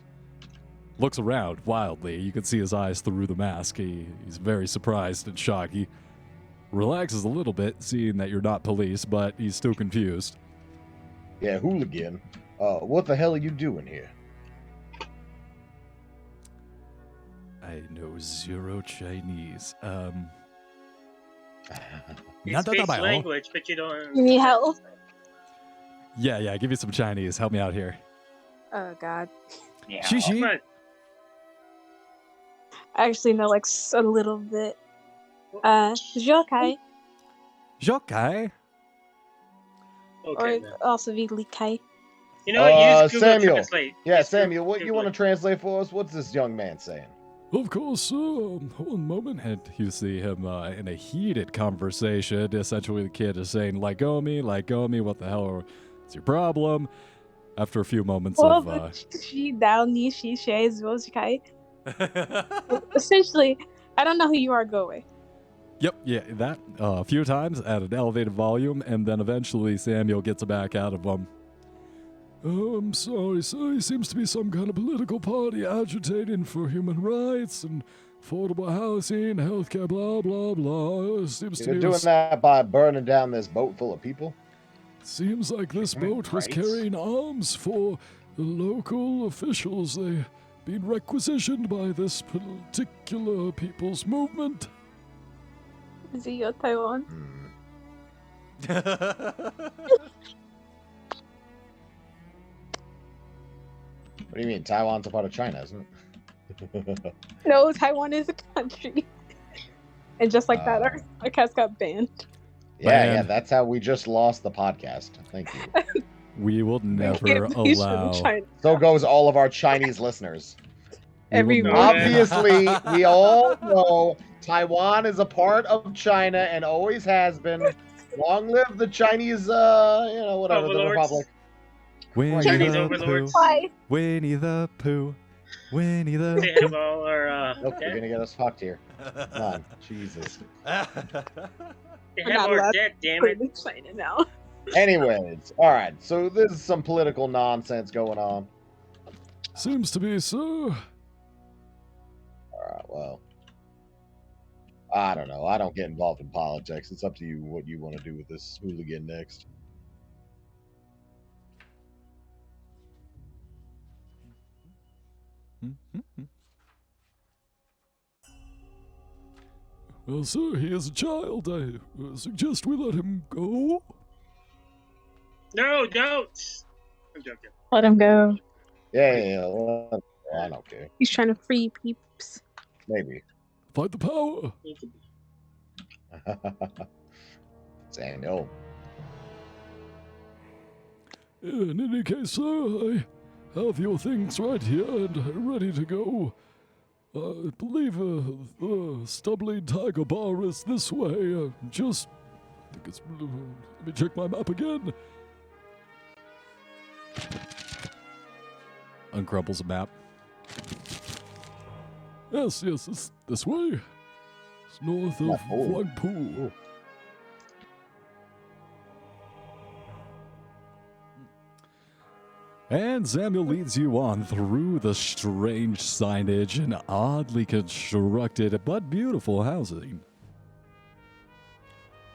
A: Looks around wildly. You can see his eyes through the mask. He's very surprised and shocked. He relaxes a little bit, seeing that you're not police, but he's still confused.
C: Yeah, hooligan. What the hell are you doing here?
A: I know zero Chinese.
B: You speak language, but you don't.
E: You need help?
A: Yeah, give me some Chinese. Help me out here.
E: Oh god.
D: Yeah.
A: Xi.
B: Come on.
E: I actually know like a little bit. Zhokai.
A: Zhokai?
B: Okay.
E: Or
B: then.
E: also Li Kai.
B: You know what? Use Google
C: Samuel.
B: Translate.
C: Yeah,
B: Use
C: Samuel, what you
B: Google
C: want to translate for us? What's this young man saying?
A: Of course, one moment. And you see him in a heated conversation. Essentially, the kid is saying, let go of me, what the hell is your problem? After a few moments of...
E: Essentially, I don't know who you are, go away.
A: Yep, yeah, that a few times at an elevated volume, and then eventually Samuel gets back out of them. I'm sorry, sir. He seems to be some kind of political party agitating for human rights and affordable housing, healthcare, blah, blah, blah. Seems to
C: You're
A: be
C: doing that by burning down this boat full of people?
A: Seems like this boat was
D: Right.
A: carrying arms for the local officials. They been requisitioned by this particular people's movement.
E: Is it your Taiwan?
C: What do you mean? Taiwan's a part of China, isn't it?
E: No, Taiwan is a country. And just like that,
C: Oh.
E: our podcast got banned.
C: Yeah, that's how we just lost the podcast. Thank you.
A: We will never
E: Can't be sure
A: allow...
E: China.
C: So goes all of our Chinese listeners.
E: Everyone.
C: Obviously, we all know Taiwan is a part of China and always has been. Long live the Chinese, whatever, the
B: Overlords.
C: Republic.
A: Winnie
B: Chinese
A: the
B: overlords.
A: Pooh.
E: Why?
A: Winnie the Pooh. Winnie the
B: They
A: Pooh.
B: have all our.
C: Nope, you're gonna get us fucked here. Come on, Jesus.
B: They
E: We're
B: have
E: not
B: our
E: allowed
B: debt, damn
E: We're
B: it.
E: in China now.
C: Anyways, all right. So there's some political nonsense going on.
A: Seems to be so.
C: All right. Well, I don't know. I don't get involved in politics. It's up to you what you want to do with this hooligan next.
A: Well, sir, he is a child. I suggest we let him go.
B: No, don't. I'm joking.
E: Let him go.
C: Yeah. Well, I don't care.
E: He's trying to free peeps.
C: Maybe.
A: Fight the power.
C: Saying no.
A: In any case, sir, I have your things right here and ready to go. I believe the Stubbly Tiger Bar is this way. I think it's. Let me check my map again. Uncrumples a map. Yes, it's this way. It's north of Wangpu. And Samuel leads you on through the strange signage and oddly constructed but beautiful housing.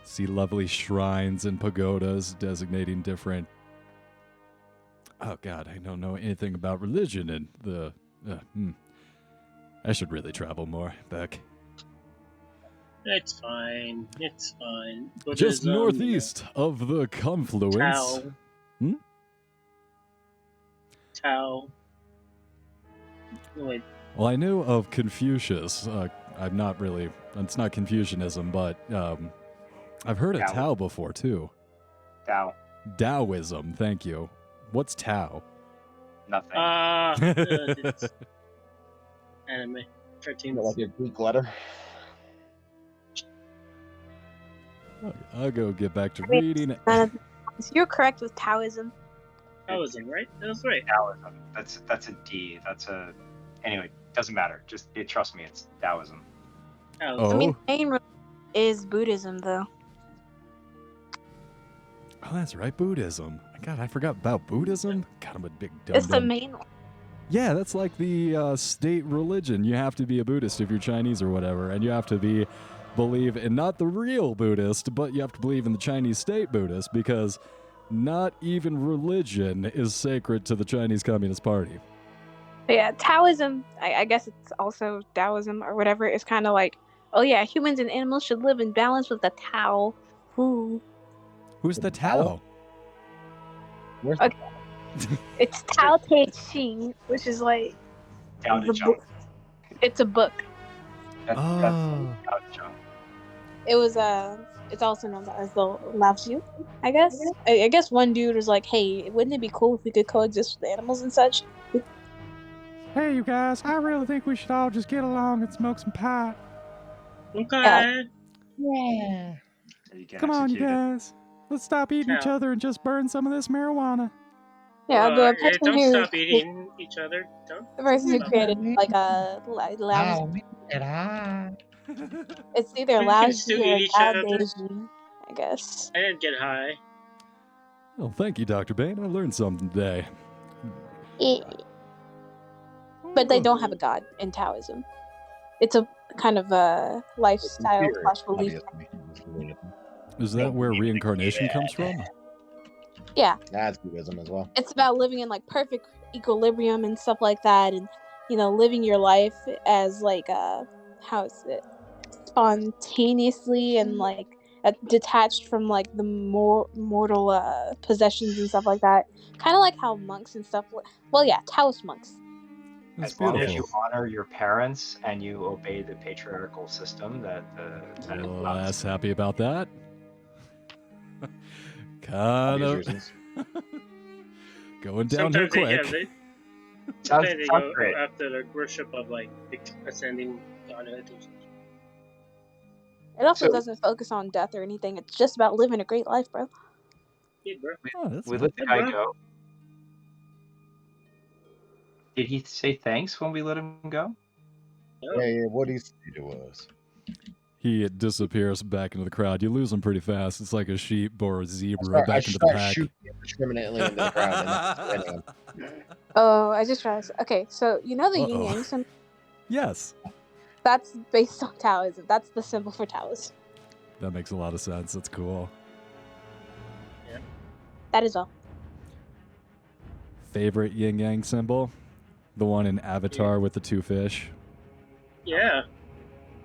A: See lovely shrines and pagodas designating different... Oh god, I don't know anything about religion and the... I should really travel more, Beck.
B: It's fine. It's fine.
A: Just
B: Buddhism,
A: northeast of the confluence.
B: Tao.
A: Hmm?
B: Tao. Wait.
A: Well, I knew of Confucius. I'm not really... It's not Confucianism, but I've heard of
D: Tao.
A: Tao before, too.
D: Tao.
A: Taoism, thank you. What's Tao?
D: Nothing.
B: It's anime. Cartoons.
C: Like a Greek letter.
A: I'll go get back to reading.
E: You're correct with Taoism.
B: Taoism, right? That's right.
D: Taoism. That's a D. Anyway, doesn't matter. Just trust me, it's Taoism.
B: Taoism.
E: I mean,
A: Oh,
E: the main religion is Buddhism, though.
A: that's right, Buddhism. God, I forgot about Buddhism. God, I'm a big
E: It's the
A: dum-dum.
E: main one.
A: Yeah, that's like the state religion. You have to be a Buddhist if you're Chinese or whatever, and you have to believe in not the real Buddhist, but you have to believe in the Chinese state Buddhist, because not even religion is sacred to the Chinese Communist Party.
E: But yeah, Taoism, I guess it's also Taoism or whatever, is kind of like, oh yeah, humans and animals should live in balance with the Tao. Ooh.
A: Who's the Tao?
C: Where's
E: Okay. It's Tao Te Ching, which is like,
D: Tao Te
E: the
D: Ching.
E: book. It's a book.
D: That's
A: Oh.
D: Tao Te Ching.
E: It was it's also known as the Lao Tzu, I guess. I guess one dude was like, hey, wouldn't it be cool if we could coexist with animals and such?
F: Hey, you guys, I really think we should all just get along and smoke some pot.
B: Okay.
C: Yeah.
D: So you get
F: Come on, you
D: executed.
F: guys. Let's stop eating each
B: Yeah.
F: other and just burn some of this marijuana.
E: Yeah, the
B: Hey,
E: person
B: don't
E: who
B: stop eating each other. Don't.
E: the person who
B: stop.
E: created like a Lao Tzu. It's either
B: You
E: Lao
B: can
E: Tzu
B: still
E: or
B: eat each
E: Lao
B: other.
E: Deji, I guess.
B: I didn't get high.
A: Well, thank you, Dr. Bain. I learned something today.
E: But they don't have a god in Taoism. It's a kind of a lifestyle / belief.
A: Is that where reincarnation comes from?
E: Yeah,
C: That's Buddhism as well.
E: it's about living in like perfect equilibrium and stuff like that, and living your life as like how is it, spontaneously and like detached from like the mortal possessions and stuff like that. Kind of like how monks and stuff. Well, yeah, Taoist monks.
A: That's
D: As long as
A: beautiful.
D: you honor your parents and you obey the patriarchal system that
A: Less happy about that. Kind
C: Obvious
A: of
C: reasons.
A: going downhill
B: Sometimes they,
A: quick.
B: yeah, they,
D: sounds,
B: sometimes they
D: sounds
B: go
D: great.
B: after the worship of like ascending godhood.
E: It also
D: So-
E: doesn't focus on death or anything. It's just about living a great life, bro.
B: Yeah, bro.
A: Oh, that's
D: We
A: nice.
D: let the guy
B: bro.
D: go. Did he say thanks when we let him go?
B: No.
C: Yeah, what do you say to us?
A: He disappears back into the crowd. You lose him pretty fast. It's like a sheep or a zebra
C: I
A: back into the
C: start
A: pack.
C: shooting indiscriminately into the crowd. And then spinning.
E: Oh, I just realized. Okay, so the yin
A: Uh-oh.
E: yang symbol,
A: Yes,
E: that's based on Taoism. That's the symbol for Taoism.
A: that makes a lot of sense. That's cool.
E: That is all.
A: Favorite yin yang symbol? The one in Avatar with the two fish.
B: Yeah.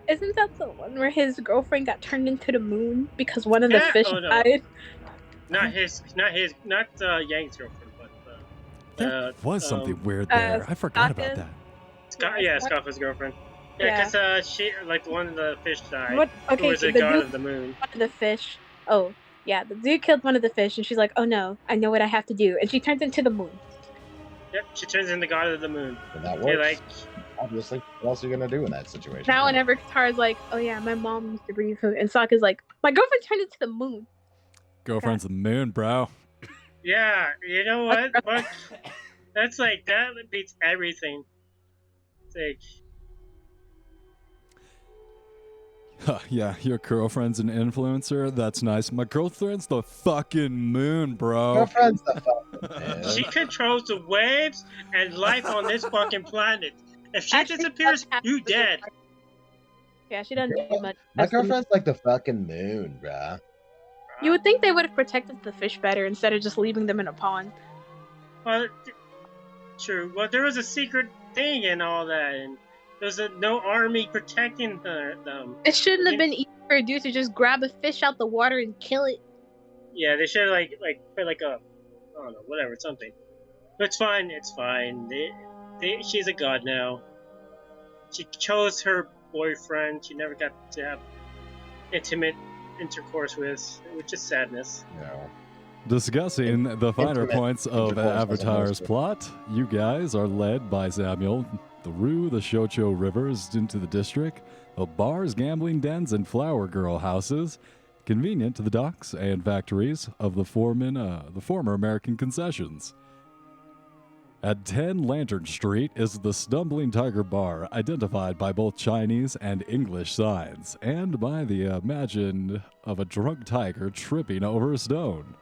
E: Isn't that the one where his girlfriend got turned into the moon because one of the
B: Yeah,
E: fish
B: oh no.
E: died?
B: Not Yang's girlfriend, but
A: There was something
B: um,
A: weird there. I forgot about
E: Sokka's-
A: that.
B: yeah,
E: Sokka-
B: Scarfa's girlfriend. Yeah,
E: Yeah.
B: because she like one of the fish died.
E: What?
B: Who
E: Okay,
B: was the
E: the
B: god
E: dude
B: of the moon?
E: one of the fish. Oh, yeah, the dude killed one of the fish, and she's like, "Oh no, I know what I have to do," and she turns into the moon.
B: Yep, she turns into god of the moon.
C: And that
B: She
C: works.
B: like,
C: Obviously, what else are you gonna do in that situation?
E: Now, whenever Katara's like, "Oh yeah, my mom used to breathe," and Sokka's like, "My girlfriend turned into the moon."
A: Girlfriend's the moon, bro.
B: yeah, you know what? Fuck, that's like that beats everything. It's like,
A: Yeah, your girlfriend's an influencer. That's nice. My girlfriend's the fucking moon, bro.
C: Girlfriend's the fucking man.
B: she controls the waves and life on this fucking planet. If she
E: Actually,
B: disappears,
E: that's
B: you dead.
E: Yeah, she doesn't do much.
C: My
E: That's the-
C: girlfriend's like the fucking moon, bruh.
E: You would think they would have protected the fish better instead of just leaving them in a pond.
B: Well, true. Well, there was a secret thing and all that, and there's no army protecting them.
E: It shouldn't have been easy for a dude to just grab a fish out the water and kill it.
B: Yeah, they should have put like a, I don't know, whatever, something. But it's fine. It's fine. She's a god now. She chose her boyfriend. She never got to have intimate intercourse with, which is sadness.
C: No.
A: Discussing the finer
C: Intimate
A: points of
C: intercourse
A: Avatar's
C: doesn't
A: plot, you guys are led by Samuel through the Shocho rivers into the district of bars, gambling dens, and flower girl houses, convenient to the docks and factories of the former American concessions. At 10 Lantern Street is the Stumbling Tiger Bar, identified by both Chinese and English signs, and by the imagine of a drunk tiger tripping over a stone.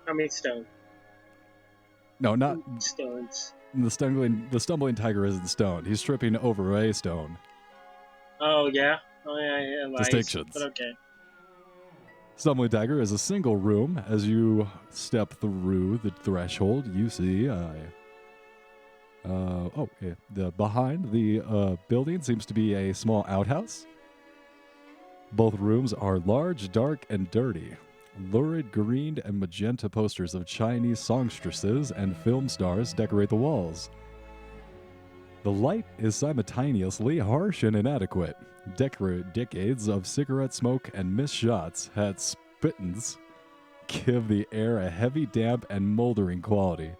B: I mean, stone.
A: No, not
B: Stones.
A: the stumbling tiger isn't stoned. He's tripping over a stone.
B: Oh, yeah? Oh, yeah, lies.
A: Distinctions.
B: But okay.
A: Stumbling Tiger is a single room. As you step through the threshold, you see behind the building seems to be a small outhouse. Both rooms are large, dark, and dirty. Lurid green and magenta posters of Chinese songstresses and film stars decorate the walls. The light is simultaneously harsh and inadequate. Decades of cigarette smoke and missed shots at spittins give the air a heavy, damp, and moldering quality.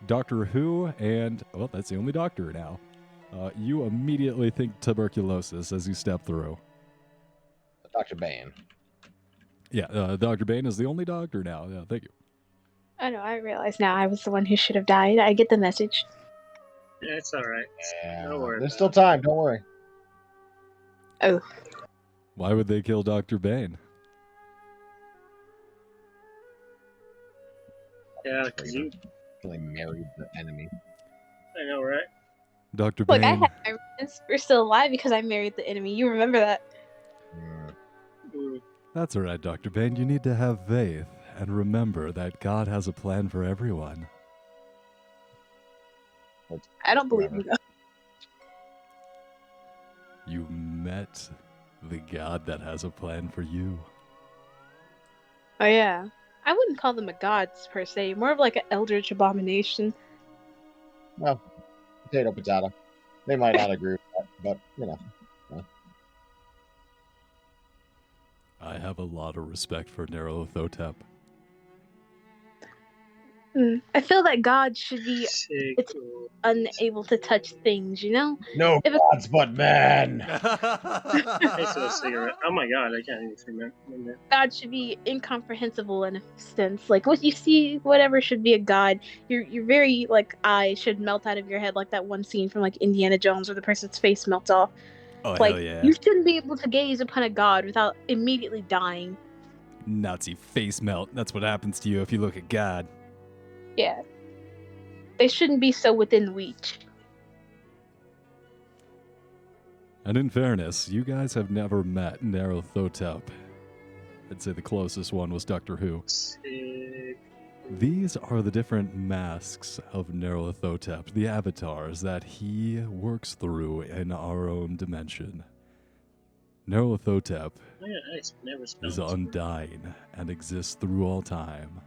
A: Doctor Who and, well, that's the only doctor now. You immediately think tuberculosis as you step through.
C: Dr. Bane.
A: Yeah, Dr. Bane is the only doctor now. Yeah, thank you.
E: I know, I realize now I was the one who should have died. I get the message.
B: Yeah, it's alright.
C: Yeah,
B: Don't worry
C: there's
B: about
C: still time. Don't worry.
E: Oh.
A: Why would they kill Dr. Bane?
B: Yeah, because you.
C: Really married the enemy.
B: I know, right?
A: Dr.
E: Look, I
A: Bane.
E: had my reasons for still alive because I married the enemy. You remember that?
C: Mm.
B: Mm.
A: That's all right, Dr. Bane. You need to have faith and remember that God has a plan for everyone.
E: I don't believe you, though.
A: You met the God that has a plan for you.
E: Oh, yeah. I wouldn't call them a gods, per se. More of like an eldritch abomination.
C: Well, potato, potato. They might not agree with that, but, you know.
A: I have a lot of respect for Nyarlathotep.
E: I feel that God should be
B: Sick.
E: unable to touch things, you know?
C: No
E: If it-
C: gods but men.
B: I saw a cigarette. Oh my god, I can't even remember.
E: God should be incomprehensible in a sense. Like, what you see, whatever should be a god, your very, like, eye should melt out of your head, like that one scene from, like, Indiana Jones where the person's face melts off.
A: Oh,
E: Like,
A: hell yeah.
E: you shouldn't be able to gaze upon a god without immediately dying.
A: Nazi face melt. That's what happens to you if you look at God.
E: Yeah. They shouldn't be so within reach.
A: And in fairness, you guys have never met Nyarlathotep. I'd say the closest one was Doctor Who.
B: Sick.
A: These are the different masks of Nyarlathotep, the avatars that he works through in our own dimension. Nyarlathotep
B: Oh, yeah, nice. Never spelled
A: is
B: it.
A: undying and exists through all time.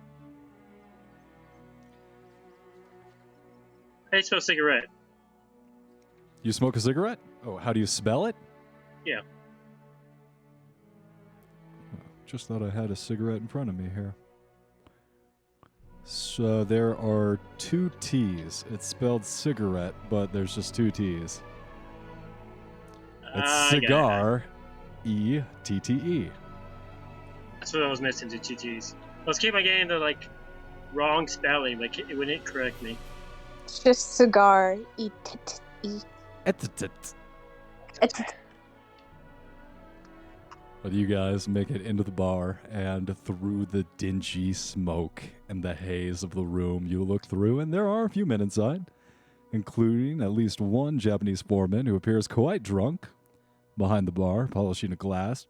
B: How do you spell cigarette?
A: You smoke a cigarette? Oh, how do you spell it?
B: Yeah.
A: Just thought I had a cigarette in front of me here. So there are 2 T's. It's spelled cigarette, but there's just 2 T's. It's
B: I got it.
A: cigar, E-T-T-E.
B: That's what I was missing, the two T's. Let's keep on getting the, like, wrong spelling. Like, it wouldn't correct me.
E: It's just cigar. E-T-T-E.
A: But you guys make it into the bar, and through the dingy smoke and the haze of the room, you look through, and there are a few men inside, including at least one Japanese foreman who appears quite drunk behind the bar, polishing a glass.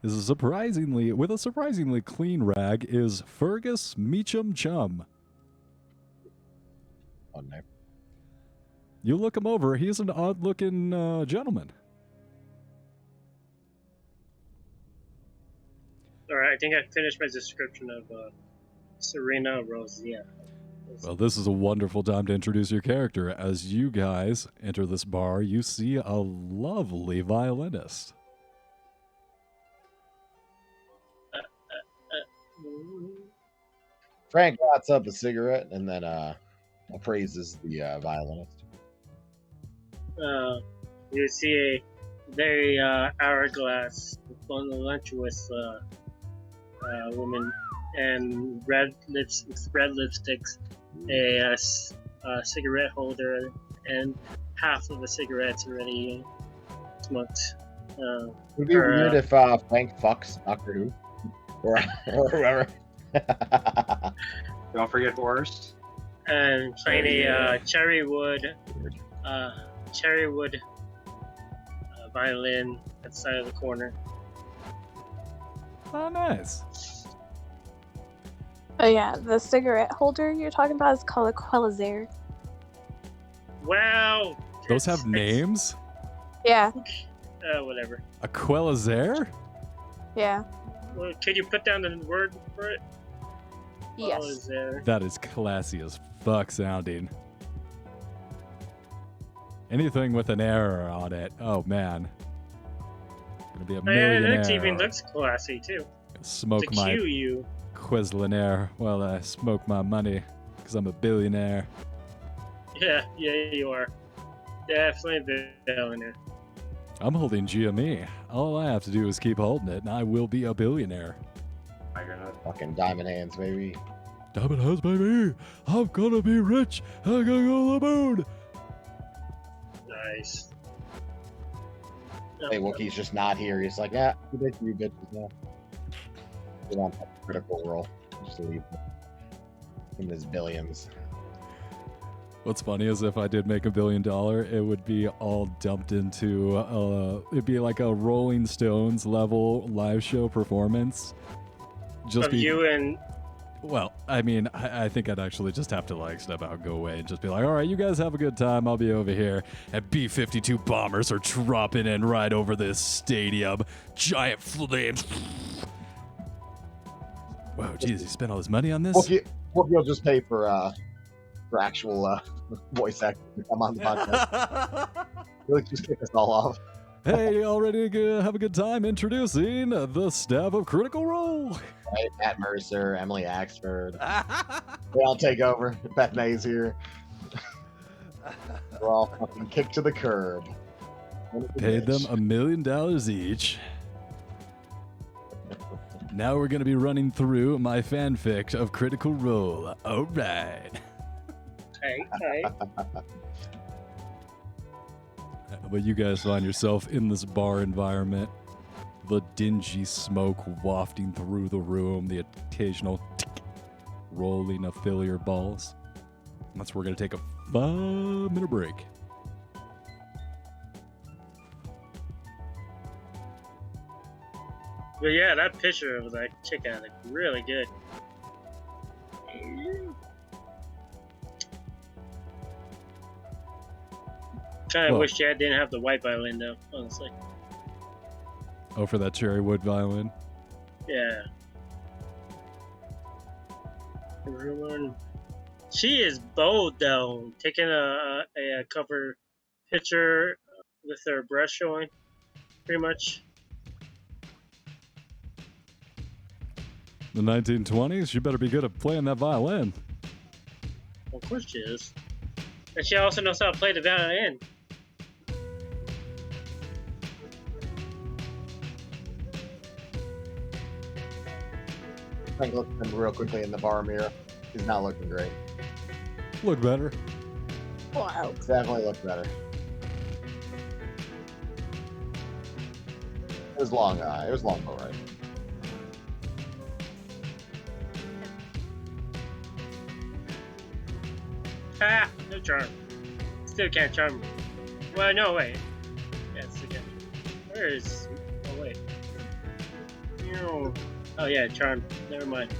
A: With a surprisingly clean rag is Fergus Meacham Chum.
C: Oh, no.
A: You look him over, he's an odd-looking gentleman.
B: Alright, I think I finished my description of Serena Rose. Yeah.
A: Well, this is a wonderful time to introduce your character. As you guys enter this bar, you see a lovely violinist.
C: Frank lights up a cigarette and then appraises the violinist.
B: You see a very hourglass, voluptuous woman, and red lipsticks, a cigarette holder, and half of the cigarettes already smoked.
C: Would it be weird if Frank fucks Doctor Who or whoever?
D: Don't forget Horst.
B: And playing a cherrywood violin at the side of the corner.
A: Oh, nice.
E: Oh yeah, the cigarette holder you're talking about is called a Quellazaire.
B: Wow!
A: Those have names?
E: Yeah,
B: Whatever.
A: A Quellazaire?
E: yeah,
B: Well, could you put down the word for it?
E: yes.
B: Oh, is there?
A: That is classy as fuck sounding. Anything with an error on it. Oh, man. Gonna be a
B: Yeah,
A: millionaire.
B: that even looks classy too.
A: Smoke
B: To
A: my
B: cue you.
A: Quislinaire while I smoke my money, because I'm a billionaire.
B: Yeah, you are. Definitely a billionaire.
A: I'm holding GME. All I have to do is keep holding it, and I will be a billionaire.
C: Fucking diamond hands, baby.
A: Diamond hands, baby! I'm gonna be rich! I'm gonna go to the moon!
B: Nice.
C: Hey, Wookiee's just not here. He's like, yeah, you bitches now. Get on that critical roll. Just leave him in his billions.
A: What's funny is if I did make $1 billion, it would be all dumped into, it'd be like a Rolling Stones level live show performance. Just
B: Of
A: be,
B: you and
A: well, I mean, I think I'd actually just have to like step out and go away and just be like, all right, you guys have a good time. I'll be over here. And B-52 bombers are dropping in right over this stadium. Giant flames. Wow, Jesus, you spent all this money on this?
C: Wookiee will just pay for actual voice acting to come on the podcast. He'll just kick us all off.
A: Hey, you all ready to have a good time? Introducing the staff of Critical Role.
C: Right? Matt Mercer, Emily Axford. They all take over. Beth May's here. We're all fucking kicked to the curb.
A: Paid them $1 million each. Now we're going to be running through my fanfic of Critical Role. All right.
B: hey.
A: But you guys find yourself in this bar environment, the dingy smoke wafting through the room, the occasional tick rolling of filial balls. And that's where we're going to take a 5-minute break.
B: But yeah, that picture of that chick out looked really good. Kind of
A: Well-
B: wish Chad didn't have the white violin though, honestly.
A: Oh, for that cherry wood violin.
B: Yeah. Everyone. She is bold though, taking a cover picture with her breast showing, pretty much.
A: The 1920s, you better be good at playing that violin.
B: Of course she is. And she also knows how to play the violin.
C: Frank looked at him real quickly in the bar mirror. He's not looking great.
A: Look better.
E: Wow.
C: Definitely looked better. It was long. It was long, right?
B: Ah, no charm. Still can't charm me. Well, no, wait. Yeah, still can't. Where is... Oh, wait. No. Oh, yeah, charm. Never mind.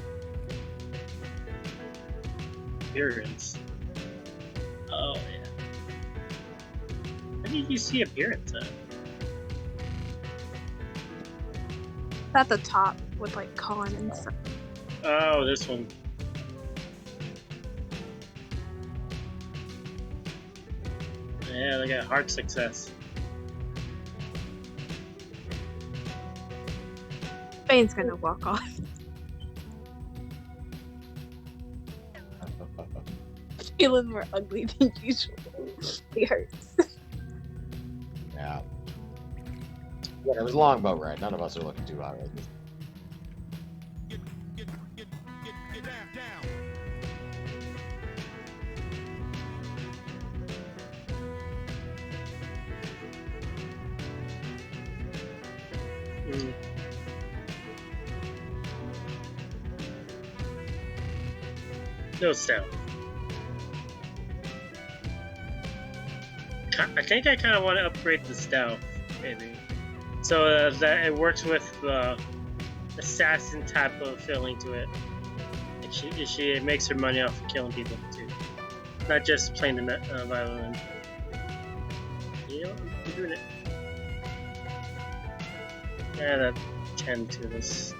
B: Appearance. Oh, yeah. Where did you see appearance at?
E: At the top with like con and stuff.
B: Oh, this one. Yeah, they got heart success.
E: Bane's gonna walk off. Feeling more ugly than usual. It hurts.
C: Yeah. Yeah, it was a long boat ride. None of us are looking too hot right this.
B: Mm. No stealth. I think I kind of want to upgrade the stealth, maybe, so that it works with the assassin type of feeling to it. And she makes her money off of killing people too, not just playing the violin. You know, I'm doing it. Yeah, that 10 to this.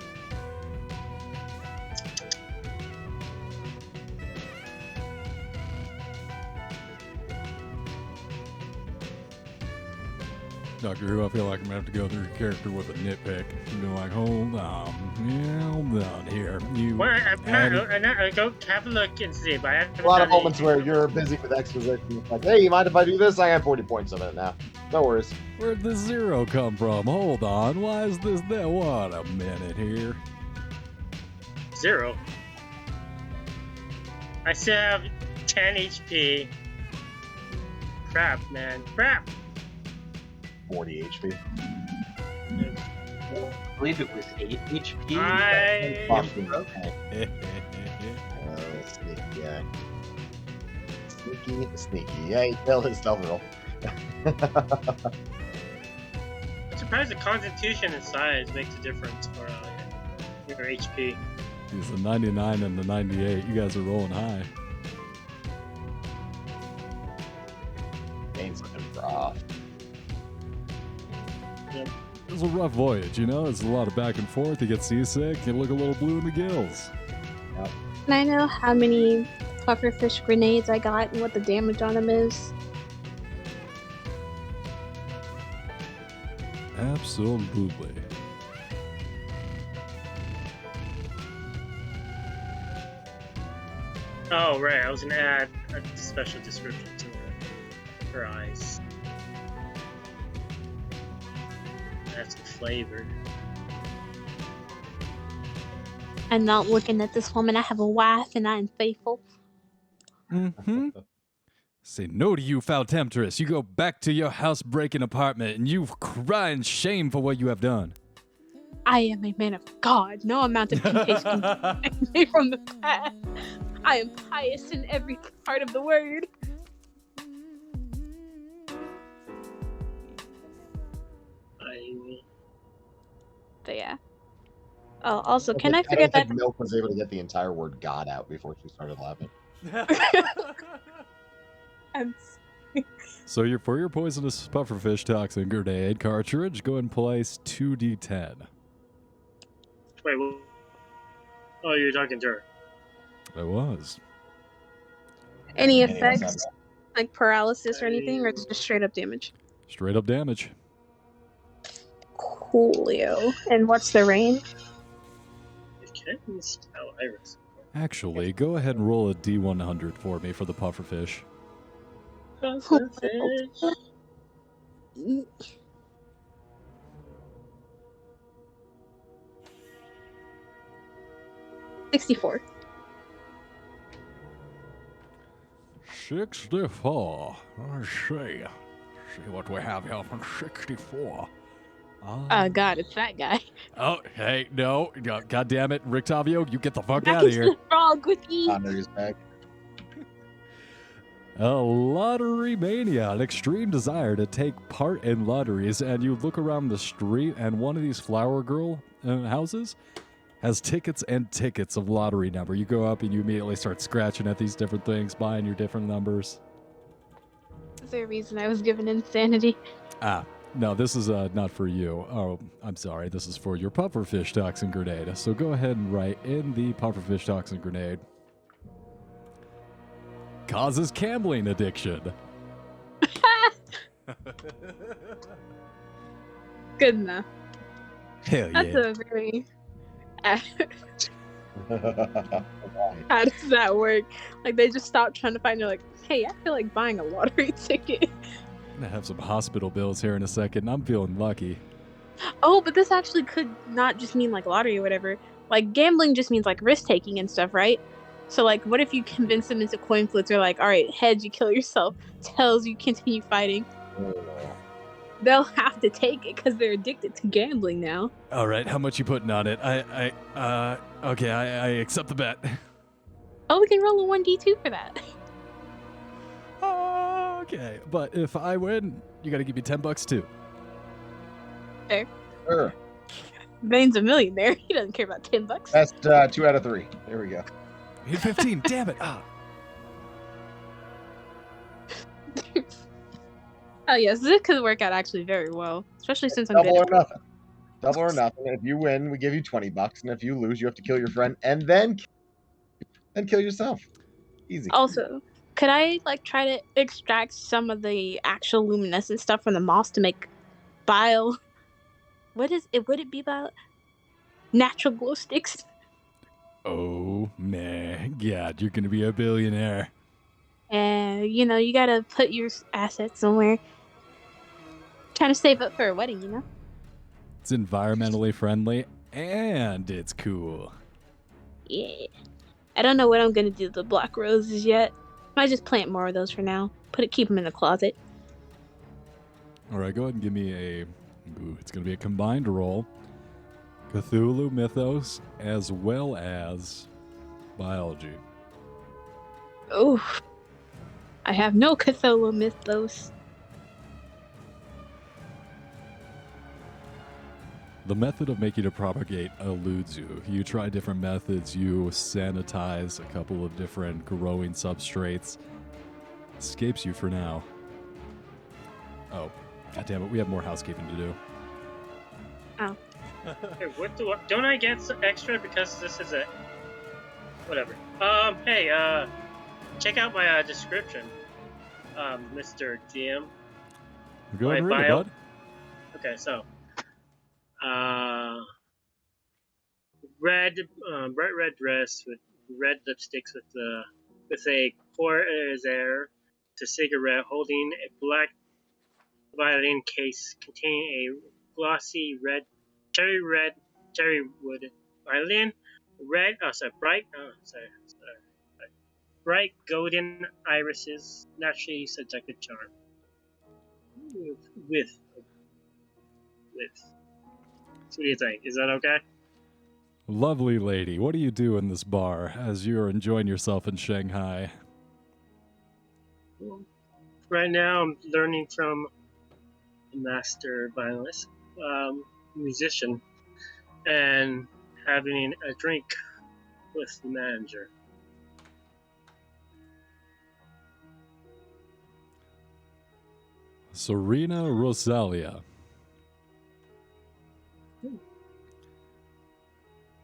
A: Doctor Who, I feel like I'm gonna have to go through your character with a nitpick. Be like, hold on, yeah, hold on here. You
B: Well,
A: added-
B: I go have a look and see, but I haven't
C: A lot of
B: done
C: moments
B: anything.
C: where you're busy with exposition. It's like, hey, you mind if I do this? I have 40 points of it now. No worries.
A: Where'd the zero come from? Hold on, why is this there? What a minute here.
B: 0. I still have 10 HP. Crap, man. Crap!
C: 40 HP.
D: I believe it was 8 HP.
B: I...
C: Fucking tank. Oh, sneaky guy. Sneaky. Yeah, he failed his stealth roll.
B: I'm surprised the constitution and size makes a difference for your HP.
A: He's a 99 and the 98. You guys are rolling high.
C: Bane's looking rough.
A: It was a rough voyage, you know? It's a lot of back and forth. You get seasick, you look a little blue in the gills.
E: Can I know how many pufferfish grenades I got and what the damage on them is?
A: Absolutely.
B: Oh, right. I was going to add a special description to her eyes. That's some flavor.
E: I'm not looking at this woman. I have a wife and I am faithful.
A: Mm-hmm. Say no to you, foul temptress. You go back to your house-breaking apartment and you cry in shame for what you have done.
E: I am a man of God. No amount of temptation can protect me from the path. I am pious in every part of the word. But yeah. Oh, also, can I
C: I
E: figure
C: don't think
E: that?
C: Milk was able to get the entire word God out before she started laughing.
E: I'm
A: So for your poisonous pufferfish toxin grenade cartridge, go and place 2d10.
B: Wait, oh, you're talking to her.
A: It was.
E: Any
C: Any of us have
E: effects, like paralysis or anything, or just straight up damage?
A: Straight up damage.
E: Coolio. And what's the range?
B: It can't spell iris.
A: Actually, go ahead and roll a d100 for me for the pufferfish.
B: Pufferfish.
E: 64.
A: 64. I see. See what we have here from 64.
E: God, it's that guy.
A: Oh, hey, no. God damn it. Rictavio, you get the fuck
E: Back
A: out of
E: into
A: here.
E: the frog with you.
C: Connor's back.
A: A lottery mania, an extreme desire to take part in lotteries, and you look around the street, and one of these flower girl houses has tickets and tickets of lottery number. You go up and you immediately start scratching at these different things, buying your different numbers.
E: Is there a reason I was given insanity?
A: No, this is not for you. Oh, I'm sorry. This is for your pufferfish toxin grenade. So go ahead and write in the pufferfish toxin grenade. Causes gambling addiction.
E: Good enough.
A: Hell
E: That's
A: yeah.
E: a very. How does that work? Like, they just stop trying to find. They're like, hey, I feel like buying a lottery ticket.
A: I'm gonna have some hospital bills here in a second. I'm feeling lucky.
E: Oh, but this actually could not just mean like lottery or whatever. Like, gambling just means like risk taking and stuff, right? So, like, what if you convince them into coin flips? Or like, all right, heads, you kill yourself. Tails, you continue fighting. They'll have to take it because they're addicted to gambling now.
A: All right, how much you putting on it? Okay, I accept the bet.
E: Oh, we can roll a 1d2 for that.
A: Okay, but if I win, you gotta give me $10 too.
E: Fair.
C: Sure.
E: Bane's a millionaire. He doesn't care about $10.
C: That's 2 out of 3. There we go.
A: Hit 15, damn it.
E: Oh yes, this could work out actually very well, especially since I'm
C: Double
E: good
C: or
E: at
C: nothing. Double or nothing. If you win, we give you $20, and if you lose, you have to kill your friend and then kill yourself. Easy.
E: Also, could I like try to extract some of the actual luminescent stuff from the moss to make bile? What is it? Would it be bile? Natural glow sticks?
A: Oh man, God, you're gonna be a billionaire.
E: And you know, you gotta put your assets somewhere. Trying to save up for a wedding, you know?
A: It's environmentally friendly and it's cool.
E: Yeah. I don't know what I'm gonna do with the black roses yet. Might just plant more of those for now. Keep them in the closet.
A: All right, go ahead and give me a. Ooh, it's gonna be a combined roll. Cthulhu mythos as well as biology.
E: Oh, I have no Cthulhu mythos.
A: The method of making it propagate eludes you. You try different methods. You sanitize a couple of different growing substrates. Escapes you for now. Oh, God damn it! We have more housekeeping to do.
E: Oh.
B: Hey, what don't I get some extra because this is a whatever? Hey, check out my description, Mr. GM.
A: Go ahead and
B: My
A: read it,
B: bio.
A: bud.
B: Okay, so, red, bright red dress with red lipsticks with a corsair to cigarette, holding a black violin case containing a glossy cherry wood violin, bright golden irises, naturally seductive charm. With. So what do you think? Is that okay?
A: Lovely lady, what do you do in this bar as you're enjoying yourself in Shanghai?
B: Well, right now, I'm learning from a master violinist, musician, and having a drink with the manager.
A: Serena Rosalia.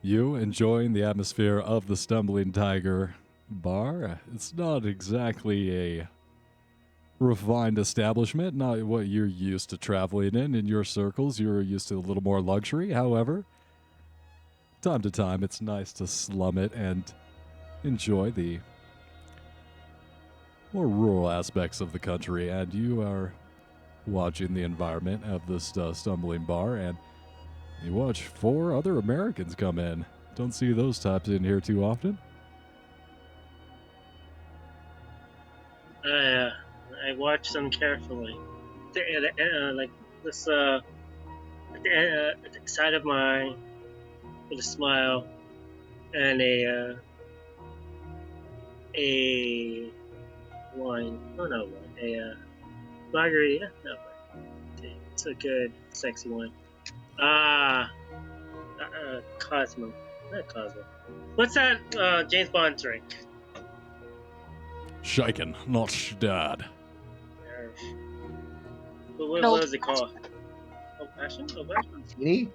A: You enjoying the atmosphere of the Stumbling Tiger bar? It's not exactly a refined establishment, not what you're used to traveling in your circles. You're used to a little more luxury. However, time to time, it's nice to slum it and enjoy the more rural aspects of the country. And you are watching the environment of this stumbling bar, and you watch 4 other Americans come in. Don't see those types in here too often.
B: I watched them carefully. Like this, at the side of mine, with a smile and a wine. Oh no, wine. A margarita. No, it's a good, sexy wine. Cosmo. Not Cosmo. What's that James Bond drink?
A: Shaken, not dad.
B: What is it called? Old fashioned? Old fashioned?
C: Martini?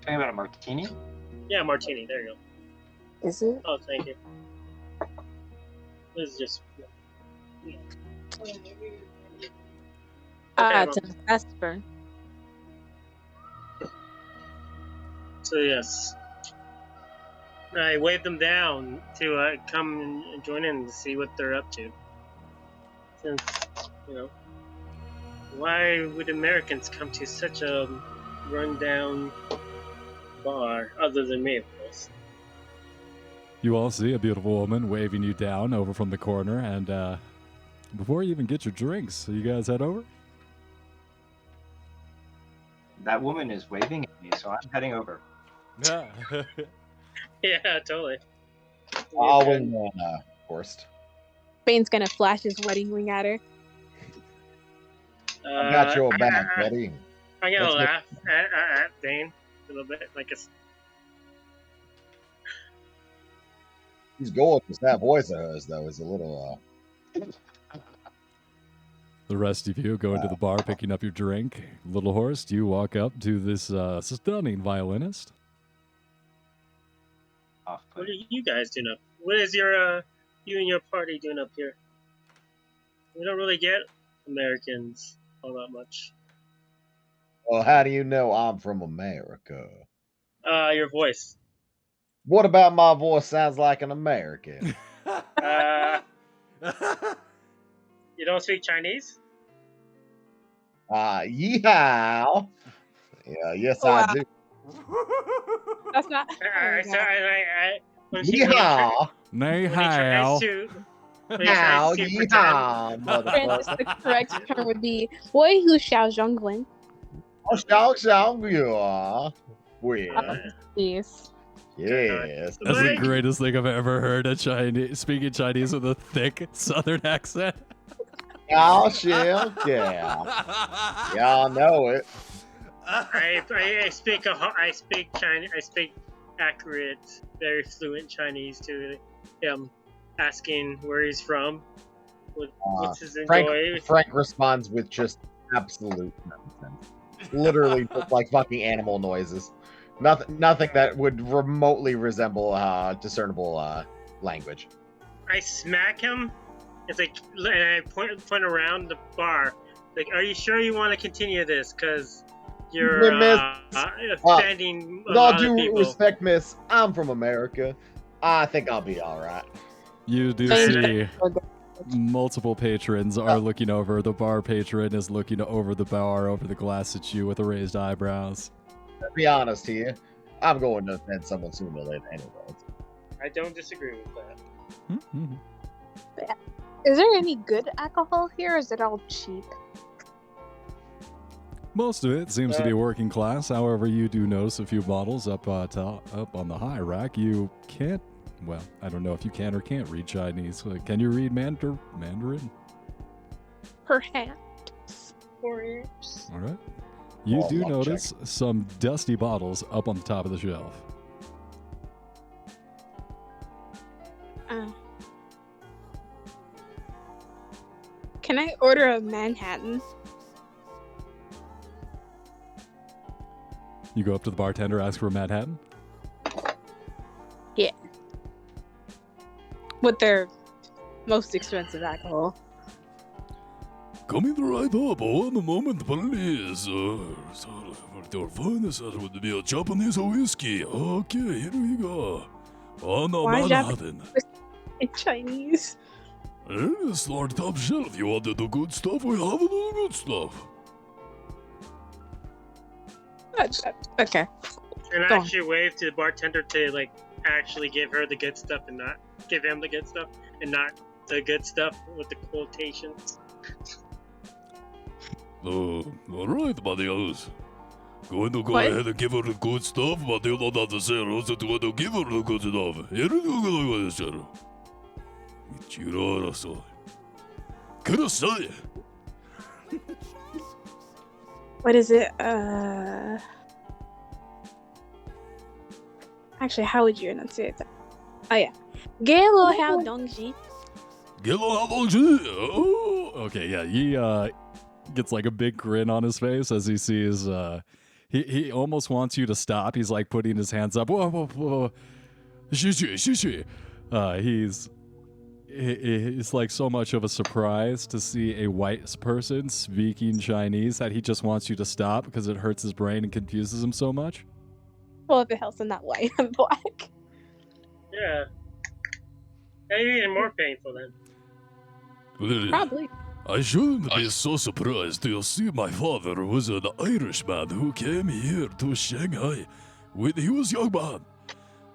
D: Talking about a martini?
B: Yeah, martini. There you go.
E: Is it?
B: Oh, thank you. This is just. Yeah.
E: It's a fast burn.
B: So yes, I waved them down to come and join in to see what they're up to. Since, why would Americans come to such a rundown bar, other than me, of course?
A: You all see a beautiful woman waving you down over from the corner, and before you even get your drinks, so you guys head over?
D: That woman is waving at me, so I'm heading over.
B: Yeah, totally.
C: I'll win one, Horst.
E: Bane's gonna flash his wedding ring at her.
C: I got your back, buddy.
B: I'm gonna
C: Let's
B: laugh at Bane a little bit, like it's.
C: He's gorgeous. That voice of hers, though, is a little.
A: The rest of you go into the bar picking up your drink. Little Horst, you walk up to this stunning violinist.
B: What are you guys doing up? What is your you and your party doing up here? We don't really get Americans all that much.
C: Well, how do you know I'm from America?
B: Your voice.
C: What about my voice sounds like an American?
B: You don't speak Chinese?
C: Yeehaw! Yeah, yes,
E: Wow.
C: I do.
E: That's not.
B: When he
C: Yeehaw!
A: Nay
B: when he tries to
C: How
B: pretend.
C: yeehaw,
E: Francis,
C: motherfucker.
E: the correct term would be "Wei hu xiao zhongwen."
C: Oh, xiao, yeah. Well,
E: Yes.
C: yes.
A: That's the greatest thing I've ever heard. A Chinese speaking Chinese with a thick Southern accent.
C: Xiao, yeah. Y'all know it.
B: I speak Chinese. I speak accurate, very fluent Chinese to him, asking where he's from, what's his enjoy.
C: Frank responds with just absolute nonsense. Literally just like fucking animal noises. Nothing that would remotely resemble discernible language.
B: I smack him. It's like, and I point around the bar. Like, are you sure you want to continue this? Because you're offending a
C: With all
B: lot of
C: due
B: people.
C: respect, miss, I'm from America. I think I'll be all right.
A: You do see multiple patrons are looking over. The bar patron is looking over the bar, over the glass at you with the raised eyebrows.
C: To be honest here, I'm going to offend someone sooner or later anyway.
B: I don't disagree with that.
A: Mm-hmm.
E: Is there any good alcohol here, or is it all cheap?
A: Most of it seems to be working class. However, you do notice a few bottles up up on the high rack. You can't. Well, I don't know if you can or can't read Chinese. Can you read Mandarin?
E: Perhaps. Warriors.
A: All right. You
C: Oh,
A: do
C: luck
A: notice some dusty bottles up on the top of the shelf.
E: I order a Manhattan?
A: You go up to the bartender, ask for a Manhattan.
E: Yeah. With their most expensive alcohol.
A: Coming right up, one moment, please. Your finest would be a Japanese whiskey. Okay, here we go. On a
E: Why
A: Manhattan.
E: In Chinese.
A: Start top shelf. You wanted the good stuff? We have the good stuff.
E: Okay.
B: And I
E: Go on.
B: actually wave to the bartender to like actually give her the good stuff and not give him the good stuff and not the good stuff with the quotations.
A: All right, buddy. I was going to go
E: What?
A: ahead and give her the good stuff, but you don't have to say also to want to give her the good stuff. Here you go, sir. Ichiro Kurosai.
E: What is it? Actually, how would you enunciate that? Oh yeah. Gelo Hao Dongji.
A: Oh, okay, yeah. He gets like a big grin on his face as he sees. He almost wants you to stop. He's like putting his hands up. Whoa, whoa, whoa. Shishi. It's like so much of a surprise to see a white person speaking Chinese that he just wants you to stop because it hurts his brain and confuses him so much.
E: Well, if the hell's not white and black.
B: Yeah. Maybe even more painful then.
E: Probably.
A: I shouldn't be so surprised to see my father was an Irishman who came here to Shanghai when he was young man.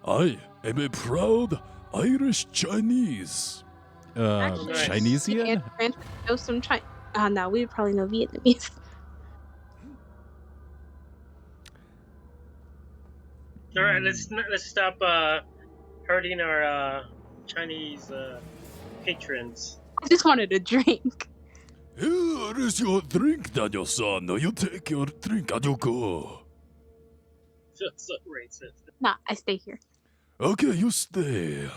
A: I am a proud Irish Chinese.
E: Actually,
A: Chinesian?
E: Know some no, we would probably know Vietnamese.
B: All right, let's stop hurting our Chinese patrons.
E: I just wanted a drink.
A: Here is your drink, Daniel-san. You take your drink and you go.
B: Just so racist.
E: Nah, I stay here.
A: Okay, you stay.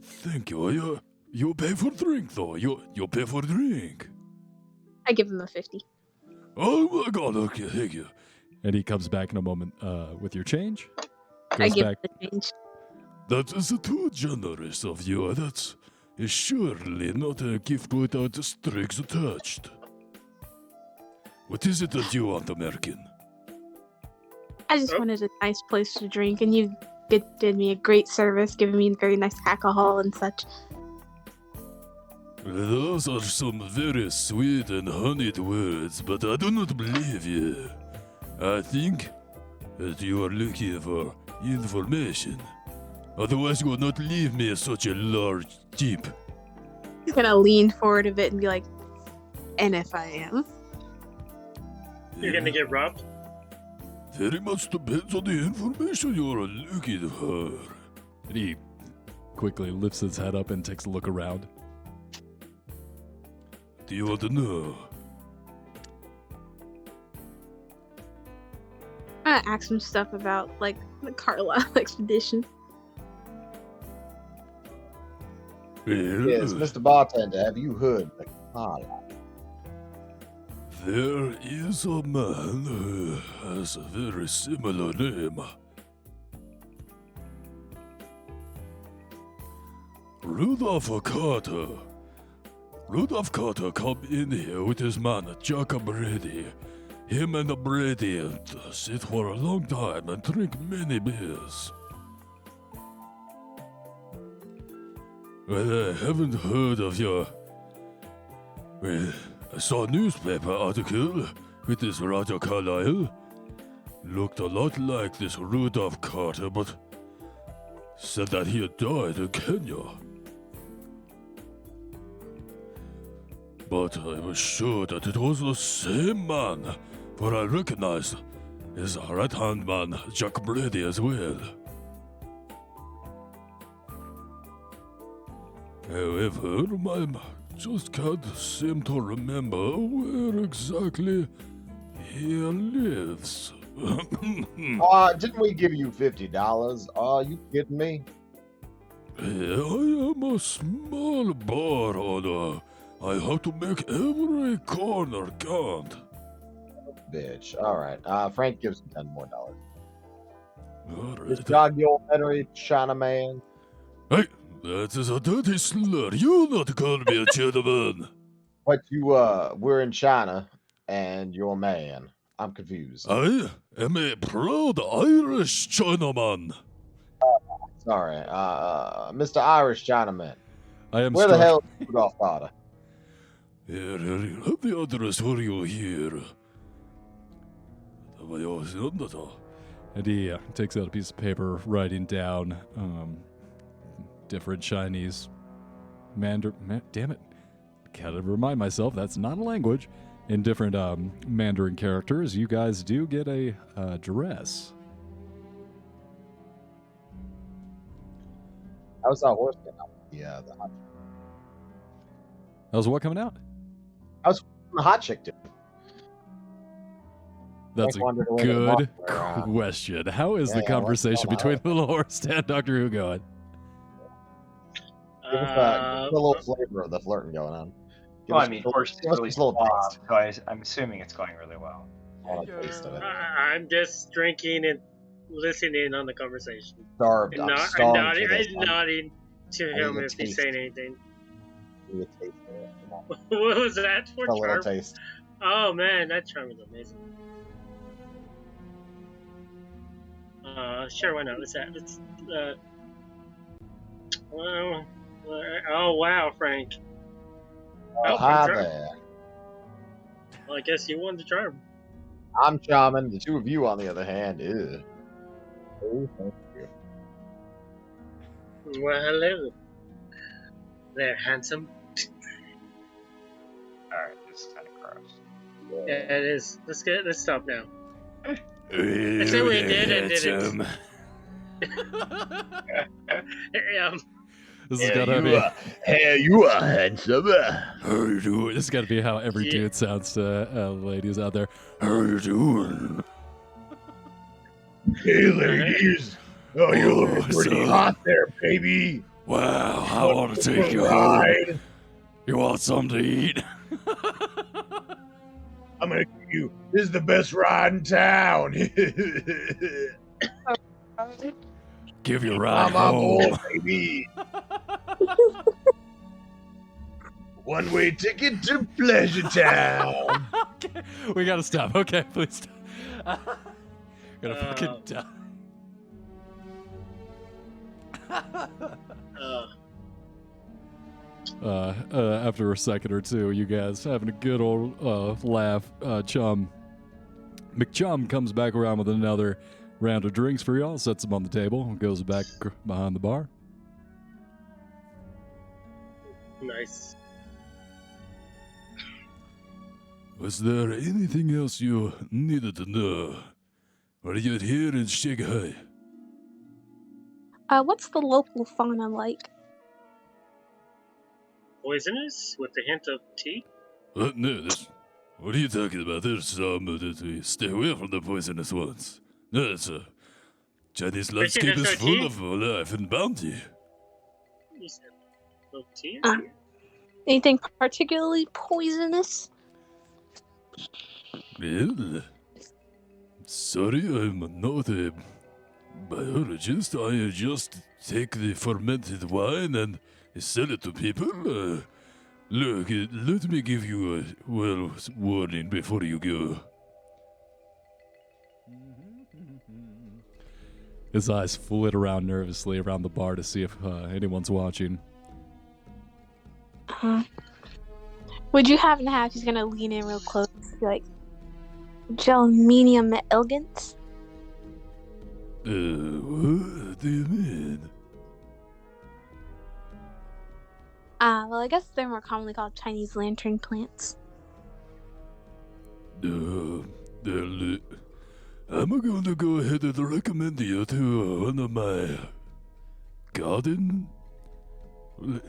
A: Thank you. You pay for drink, though. You pay for drink.
E: I give him a 50.
A: Oh my god, okay, thank you. And he comes back in a moment with your change.
E: I give him the change.
A: That is too generous of you. That's surely not a gift without strings attached. What is it that you want, American?
E: I just wanted a nice place to drink, and you did me a great service, giving me very nice alcohol and such.
A: Those are some very sweet and honeyed words, but I do not believe you. I think that you are looking for information. Otherwise, you would not leave me such a large tip.
E: He's gonna lean forward a bit and be like, and if I am?
B: You're gonna get robbed?
A: Very much depends on the information you are looking for. And he quickly lifts his head up and takes a look around. Do you want to know?
E: I ask him stuff about, like, the Carlisle expedition.
C: Yes, Mr. Bartender, have you heard the Carlisle?
A: There is a man who has a very similar name. Rudolph Carter. Rudolph Carter come in here with his man, Jack Brady. Him and Brady sit for a long time and drink many beers. Well, I haven't heard of your... Well, I saw a newspaper article with this Roger Carlyle. Looked a lot like this Rudolph Carter, but said that he had died in Kenya. But I was sure that it was the same man, for I recognized his right-hand man, Jack Brady, as well. However, I just can't seem to remember where exactly he lives.
C: Didn't we give you $50? Are you kidding me?
A: I am a small bar owner I have to make every corner count.
C: Bitch. All right. Frank gives him $10 more. Just
A: Alright.
C: jog the old memory, Chinaman.
A: Hey, that is a dirty slur. You not call me a gentleman.
C: But we're in China, and you're a man. I'm confused.
A: I am a proud Irish Chinaman.
C: Sorry, Mr. Irish Chinaman.
A: I am
C: Where the
A: struck-
C: hell is Rudolph Carter?
A: Here, have the address for you here. And he takes out a piece of paper, writing down different Chinese damn it. Gotta remind myself that's not a language. In different Mandarin characters, you guys do get a dress.
C: How's that horse getting out? Yeah, the hot,
A: How's what coming out?
C: the hot chick did.
A: That's a
C: Frank wandered away to the
A: good
C: bar,
A: question. How is the
C: what's
A: conversation
C: going
A: between
C: on?
A: the little horse and Doctor Who going?
C: Give us a little flavor of the flirting going on. Give
D: Well,
C: us
D: I mean,
C: a
D: horse is
C: give us
D: really
C: just a little
D: suave,
C: taste.
D: so I'm assuming it's going really well.
C: I want a taste of it.
B: I'm just drinking and listening on the conversation.
C: Starved.
B: And
C: I'm
B: not, and
C: starved
B: nodding,
C: for this.
B: and nodding to
C: I
B: him
C: need a
B: if he's
C: taste.
B: saying anything.
C: I need a taste of it. Come on.
B: What was that for,
C: A little
B: charm?
C: taste.
B: Oh man, that charm was amazing. Sure, why not? What's that? It's oh wow, Frank. Oh,
C: Hi
B: charm.
C: there.
B: Well, I guess you won the charm.
C: I'm charming. The two of you, on the other hand, ew. Oh, thank you.
B: Well, hello there, handsome.
D: Alright, this is kind of gross.
B: Yeah, it is. Let's stop now.
A: I
B: said we did and didn't.
A: This has gotta be.
C: Hey, you are handsome.
A: How you doing? This has got to be how every
B: Yeah.
A: dude sounds to ladies out there. How you doing?
C: Hey, ladies. Oh,
A: you're looking pretty hot
C: there, baby.
A: Wow, I want to take you home. You want something to eat?
C: I'm gonna give you. This is the best ride in town.
A: Give you a ride home.
C: baby. One-way ticket to Pleasure Town.
A: Okay, we gotta stop. Okay, please stop. Gotta fucking die. After a second or two, you guys having a good old laugh. McChum comes back around with another round of drinks for y'all, sets them on the table, and goes back behind the bar.
B: Nice.
A: Was there anything else you needed to know? Are you here in Shanghai?
E: What's the local fauna like?
B: Poisonous with a hint of tea.
A: No, what are you talking about? There's some that stay away from the poisonous ones. No, it's Chinese landscape is
B: there's no
A: full
B: tea?
A: of life and bounty.
B: You said no tea.
E: Anything particularly poisonous?
A: Well, sorry, I'm not a biologist. I just take the fermented wine and sell it to people. Look, let me give you a warning before you go. His eyes flit around nervously around the bar to see if anyone's watching.
E: Would you happen to have? He's gonna lean in real close, be like, Gelminium elegans?
A: What do you mean?
E: Well, I guess they're more commonly called Chinese lantern plants.
A: I'm going to go ahead and recommend you to one of my garden.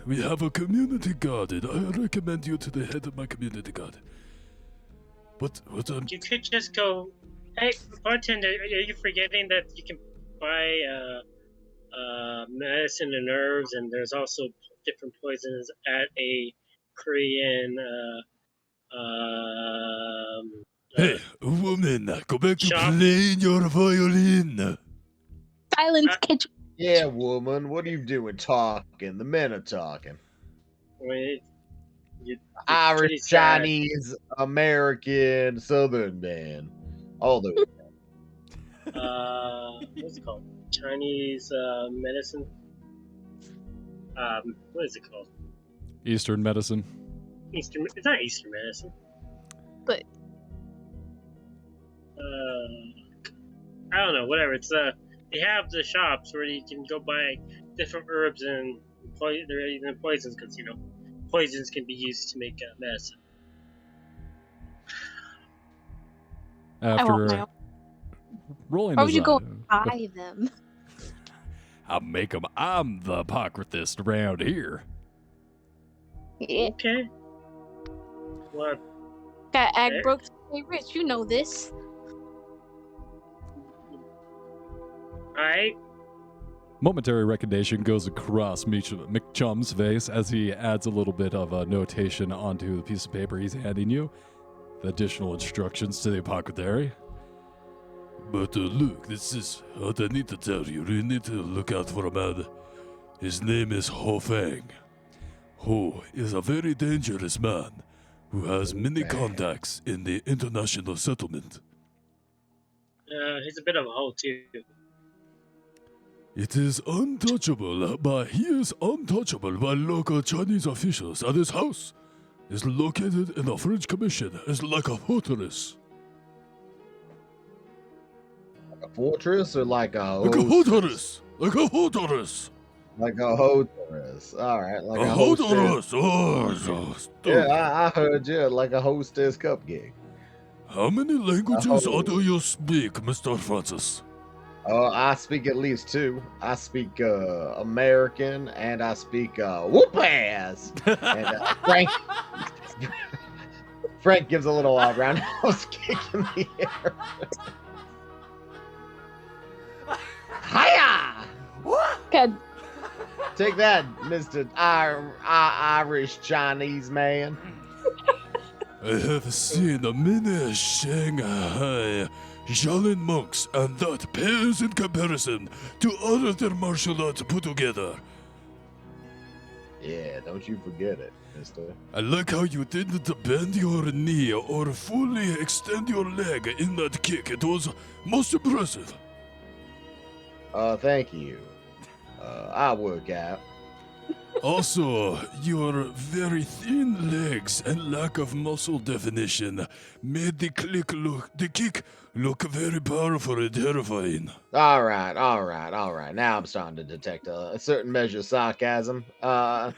A: We have a community garden. I recommend you to the head of my community garden. But what I'm...
B: You could just go. Hey, bartender, are you forgetting that you can buy medicine and herbs, and there's also different poisons at a Korean.
A: Hey, woman, go back to
B: Shop.
A: playing your violin.
E: Silence, kitchen.
C: Yeah, woman, what are you doing talking? The men are talking.
B: Wait,
C: Irish,
B: pretty sad.
C: Chinese, American, Southern man. All those.
B: What's it called? Chinese medicine. What is it called?
A: Eastern medicine.
B: Eastern. It's not Eastern medicine.
E: But
B: I don't know. Whatever. It's they have the shops where you can go buy different herbs and they're even poisons because poisons can be used to make medicine.
E: I want my
A: After
E: own.
A: rolling
E: Why would
A: his
E: you go
A: eye-
E: buy them?
A: I'll make 'em. I'm the apocryphist around here.
E: Yeah.
B: Okay. What?
E: Got act
B: Okay.
E: broke to stay rich. You know this.
B: Alright.
A: Momentary recognition goes across McChum's face as he adds a little bit of a notation onto the piece of paper he's handing you. The additional instructions to the apothecary. But look, this is what I need to tell you. You need to look out for a man. His name is Ho Fang. Ho is a very dangerous man who has many contacts in the international settlement.
B: He's a bit of a hoe too.
A: It is untouchable, but he is untouchable by local Chinese officials, and his house is located in the French Commission. It's like a fortress.
C: A fortress or like a
A: Like a
C: hostess?
A: fortress! Like a fortress!
C: Like a hostess. All right, like
A: A
C: a hostess.
A: fortress! Oh, so stupid.
C: Yeah, I heard you. Like a hostess cupcake.
A: How many languages
C: Oh.
A: do you speak, Mr. Francis?
C: I speak at least two. I speak American and I speak whoop ass. And Frank gives a little roundhouse kick in the air. Hiya!
E: God,
C: Take that, Mr. Irish Chinese man.
A: I have seen many Shanghai Shaolin monks, and that pales in comparison to other martial arts put together.
C: Yeah, don't you forget it, mister.
A: I like how you didn't bend your knee or fully extend your leg in that kick. It was most impressive.
C: Thank you. I'll work out.
A: Also, your very thin legs and lack of muscle definition made the kick look very powerful and terrifying.
C: All right. Now I'm starting to detect a certain measure of sarcasm.
A: No.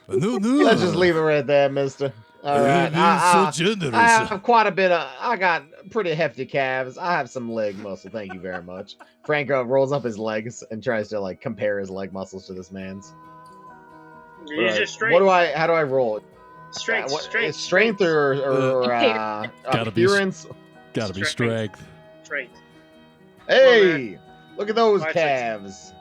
C: Let's just leave it right there, mister. All right.
A: You're so generous.
C: I have quite a bit of. I got pretty hefty calves. I have some leg muscle. Thank you very much. Franco rolls up his legs and tries to compare his leg muscles to this man's.
B: Use your strength.
C: What do I? How do I roll it?
B: Strength.
C: It's strength or
A: Gotta be
C: appearance?
A: Gotta be strength.
B: Strength.
C: Hey, look at those
B: Watch it.
C: calves.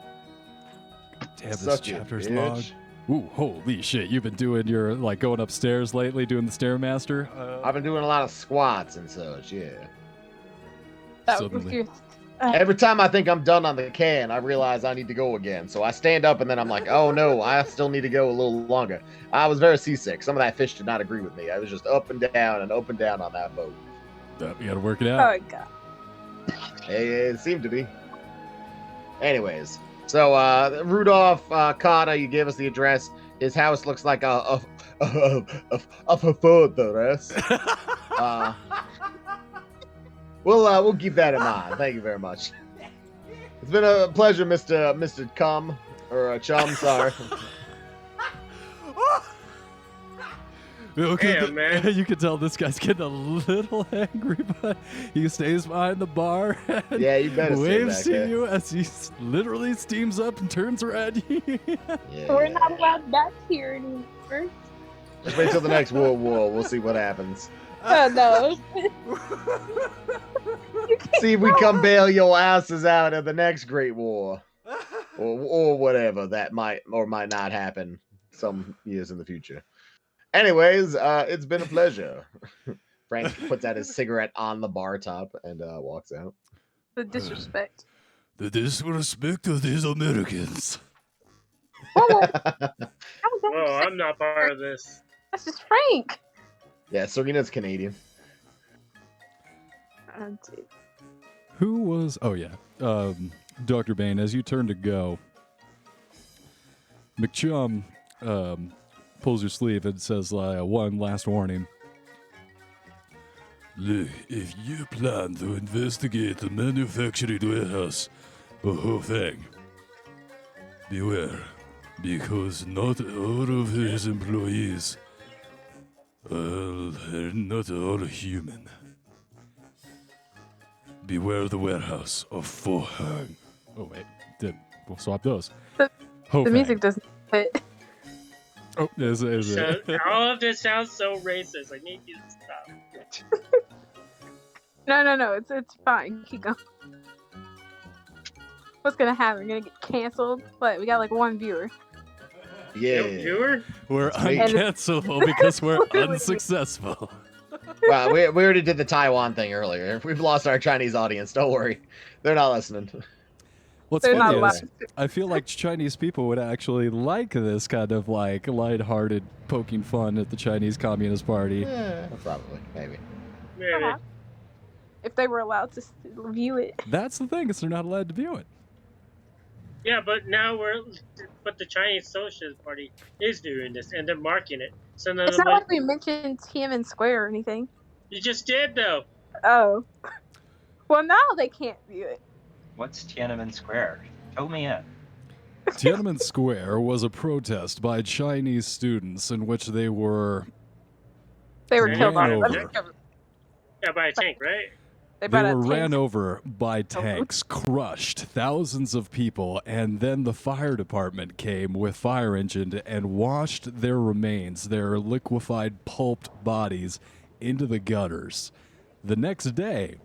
A: Damn, this
C: Suck it,
A: chapter's
C: bitch.
A: long. Ooh, holy shit. You've been doing your, going upstairs lately, doing the Stairmaster?
C: I've been doing a lot of squats and such. Yeah.
E: that was
A: Suddenly.
E: your.
C: Every time I think I'm done on the can, I realize I need to go again. So I stand up and then I'm like, oh no, I still need to go a little longer. I was very seasick. Some of that fish did not agree with me. I was just up and down on that boat.
A: You gotta work it
E: Oh
A: out.
E: god.
C: Hey, it seemed to be. Anyways, so Rudolph Carter, you gave us the address. His house looks like a fortress. We'll keep that in mind. Thank you very much. It's been a pleasure, Mr. Cum or Chum. Sorry.
A: Okay,
B: Damn, man.
A: You can tell this guy's getting a little angry, but he stays behind the bar and
C: Yeah, you better stay
A: waves
C: back
A: to
C: there.
A: you as he literally steams up and turns red.
C: Yeah.
E: We're not allowed back here anymore.
C: Just wait till the next World War. We'll see what happens.
E: Oh no.
C: See if we come bail your asses out of the next Great War, or whatever that might or might not happen some years in the future. Anyways, it's been a pleasure. Frank puts out his cigarette on the bar top and walks out.
E: The disrespect.
A: The disrespect of these Americans.
E: Whoa,
B: Whoa, I'm not part of this.
E: that's just Frank.
C: Yeah, Serena's Canadian.
E: Dude.
A: Who was... Oh, yeah. Dr. Bane, as you turn to go, McChum pulls your sleeve and says, one last warning. Look, if you plan to investigate the manufacturing warehouse, the whole thing, beware, because not all of his employees are not all human. Beware the warehouse of Fohang. Oh, wait. We'll swap those.
E: The
A: Ho
E: music doesn't fit.
A: Oh, is
B: So,
A: it?
B: all of this sounds so racist. I need you to stop.
E: No. It's fine. Keep going. What's gonna happen? We're gonna get canceled? But we got like one viewer.
C: Yeah.
B: No viewer?
A: We're
C: me.
A: uncancelable because we're
E: Literally.
A: unsuccessful.
C: Well, we already did the Taiwan thing earlier. We've lost our Chinese audience. Don't worry. They're not listening.
A: What's
E: They're not
A: funny
E: allowed
A: is,
E: to.
A: I feel like Chinese people would actually like this kind of like lighthearted poking fun at the Chinese Communist Party.
C: Yeah, probably. Maybe.
B: Maybe.
E: Uh-huh. If they were allowed to view it.
A: That's the thing, is they're not allowed to view it.
B: Yeah, but now but the Chinese Socialist Party is doing this, and they're marking it. So none
E: It's
B: of
E: not
B: them,
E: like we mentioned Tiananmen Square or anything.
B: you just did though.
E: Oh. Well, now they can't view it.
D: What's Tiananmen Square? Fill me in.
A: Tiananmen Square was a protest by Chinese students in which they were
E: They were
A: Ran
E: killed on it.
A: over.
B: Yeah, by a tank, right?
E: They
A: They
E: brought out
A: were ran
E: tanks.
A: over by tanks, crushed, thousands of people, and then the fire department came with fire engine and washed their remains, their liquefied, pulped bodies, into the gutters. The next day,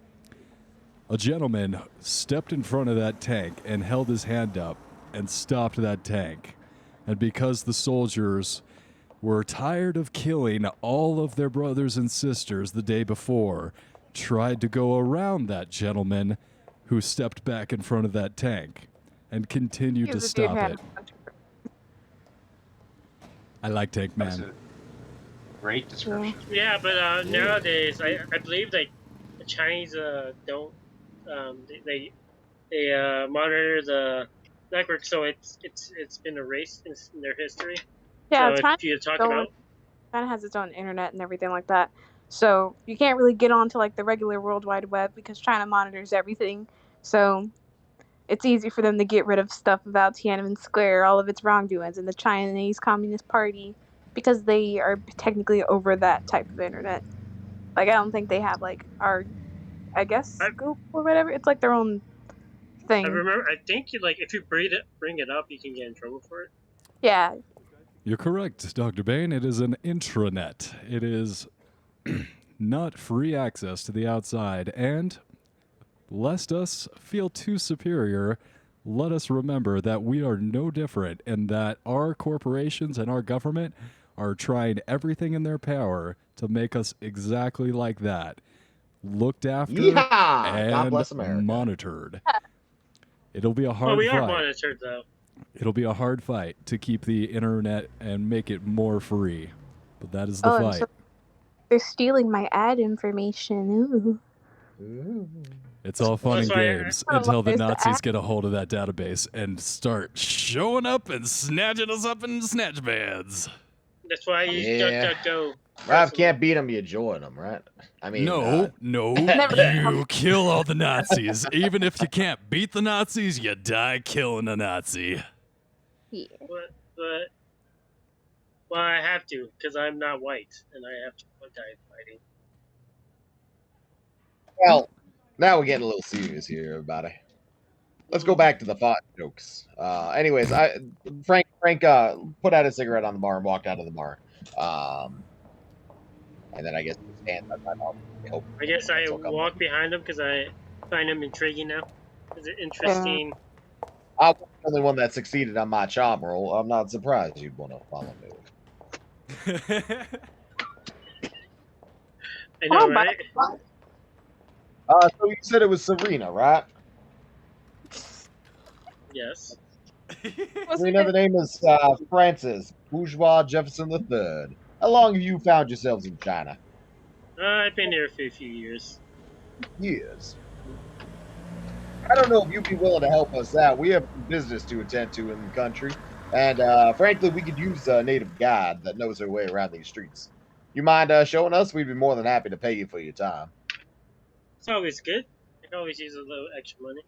A: a gentleman stepped in front of that tank and held his hand up and stopped that tank. And because the soldiers were tired of killing all of their brothers and sisters the day before, tried to go around that gentleman who stepped back in front of that tank and continued
E: He
A: to
E: was a dude who
A: stop
E: had
A: it.
E: a bunch of-
A: I like Tank
D: That's
A: Man.
D: a great description.
B: Yeah, but nowadays I believe like the Chinese don't they monitor the network, so it's been erased in their history.
E: Yeah,
B: so
E: China
B: if you talk
E: don't-
B: about
E: has its own internet and everything like that. So you can't really get onto like the regular World Wide Web because China monitors everything. So it's easy for them to get rid of stuff about Tiananmen Square, all of its wrongdoings, and the Chinese Communist Party because they are technically over that type of internet. Like I don't think they have like our, I guess Google or whatever. It's like their own thing.
B: I think you like if you bring it up, you can get in trouble for it.
E: Yeah,
A: You're correct, Dr. Bain. It is an intranet. It is not free access to the outside. And lest us feel too superior, let us remember that we are no different and that our corporations and our government are trying everything in their power to make us exactly like that. Looked after
C: Yeehaw! God bless
A: and
C: America.
A: monitored. It'll be a
B: Well,
A: hard
B: we are
A: fight.
B: monitored though.
A: It'll be a hard fight to keep the internet and make it more free. But that is the
E: and
A: fight.
E: so they're stealing my ad information. Ooh.
C: Ooh.
A: It's all fun and
B: That's why
A: games
E: I-
A: until the
E: Is the
A: Nazis
E: app-
A: get a hold of that database and start showing up and snatching us up in snatch bands.
B: That's why you
C: Yeah.
B: go.
C: Rob can't beat them, you join them, right? I mean,
A: No,
E: Never.
A: you kill all the Nazis. Even if you can't beat the Nazis, you die killing a Nazi.
E: Yeah.
B: But well, I have to because I'm not white and I have to die fighting.
C: well, now we're getting a little serious here, everybody. Let's go back to the thought jokes. Anyways, Frank put out a cigarette on the bar and walked out of the bar. And then I guess he stands outside.
B: I guess I
C: He'll come
B: walk behind him because I find him intriguing now. Is it interesting?
C: I was the only one that succeeded on my charm roll. I'm not surprised you'd want to follow me.
B: I know, right?
C: So you said it was Serena, right?
B: Yes.
C: Serena, the name is Francis Bourgeois Jefferson III. How long have you found yourselves in China?
B: I've been there for a few years.
C: Years. I don't know if you'd be willing to help us out. We have some business to attend to in the country, and frankly, we could use a native guide that knows her way around these streets. You mind showing us? We'd be more than happy to pay you for your time.
B: It's always good. I can always use a little extra money.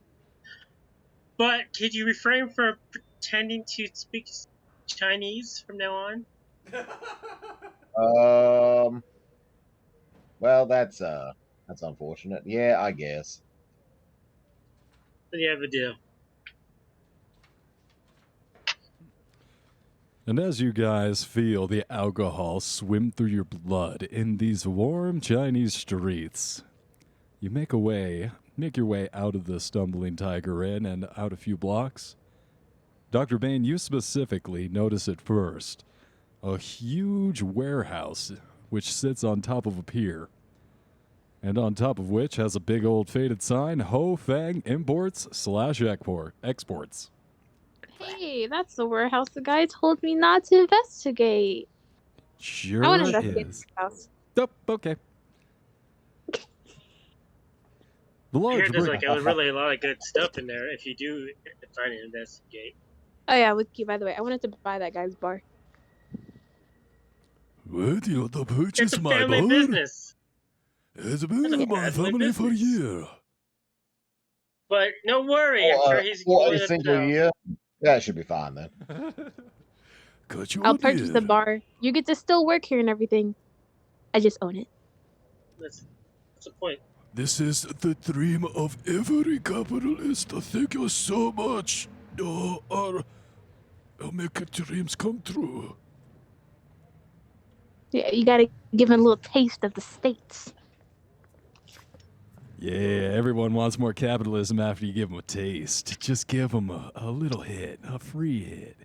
B: But could you refrain from pretending to speak Chinese from now on?
C: Well, that's unfortunate. Yeah, I guess.
B: Then you have a deal.
A: And as you guys feel the alcohol swim through your blood in these warm Chinese streets, you make your way out of the Stumbling Tiger Inn and out a few blocks. Dr. Bain, you specifically notice at first a huge warehouse which sits on top of a pier, and on top of which has a big old faded sign, Ho Fang Imports / Exports.
E: Hey, that's the warehouse the guy told me not to investigate.
A: Sure
E: I want to investigate
A: is.
E: the house.
A: Oh, okay. The
B: I hear
A: large
B: there's
A: brick.
B: like really a lot of good stuff in there if you do find and investigate.
E: Oh yeah, Wiki, by the way, I wanted to buy that guy's bar.
A: What? You want to
B: It's
A: purchase
B: a
A: my
B: family
A: bar?
B: business.
A: It's been
B: It's a
A: in my
B: family
A: family for a
B: business.
A: year.
B: But no worry, I'm sure he's
C: For
B: enjoying
C: a single
B: himself.
C: year? Yeah, it should be fine then.
A: Cut you
E: I'll
A: a
E: purchase
A: deal.
E: the bar. You get to still work here and everything. I just own it.
B: That's the point.
A: This is the dream of every capitalist. Thank you so much. I'll make your dreams come true.
E: Yeah, you gotta give him a little taste of the States.
A: Yeah, everyone wants more capitalism after you give them a taste. Just give them a little hit, a free hit.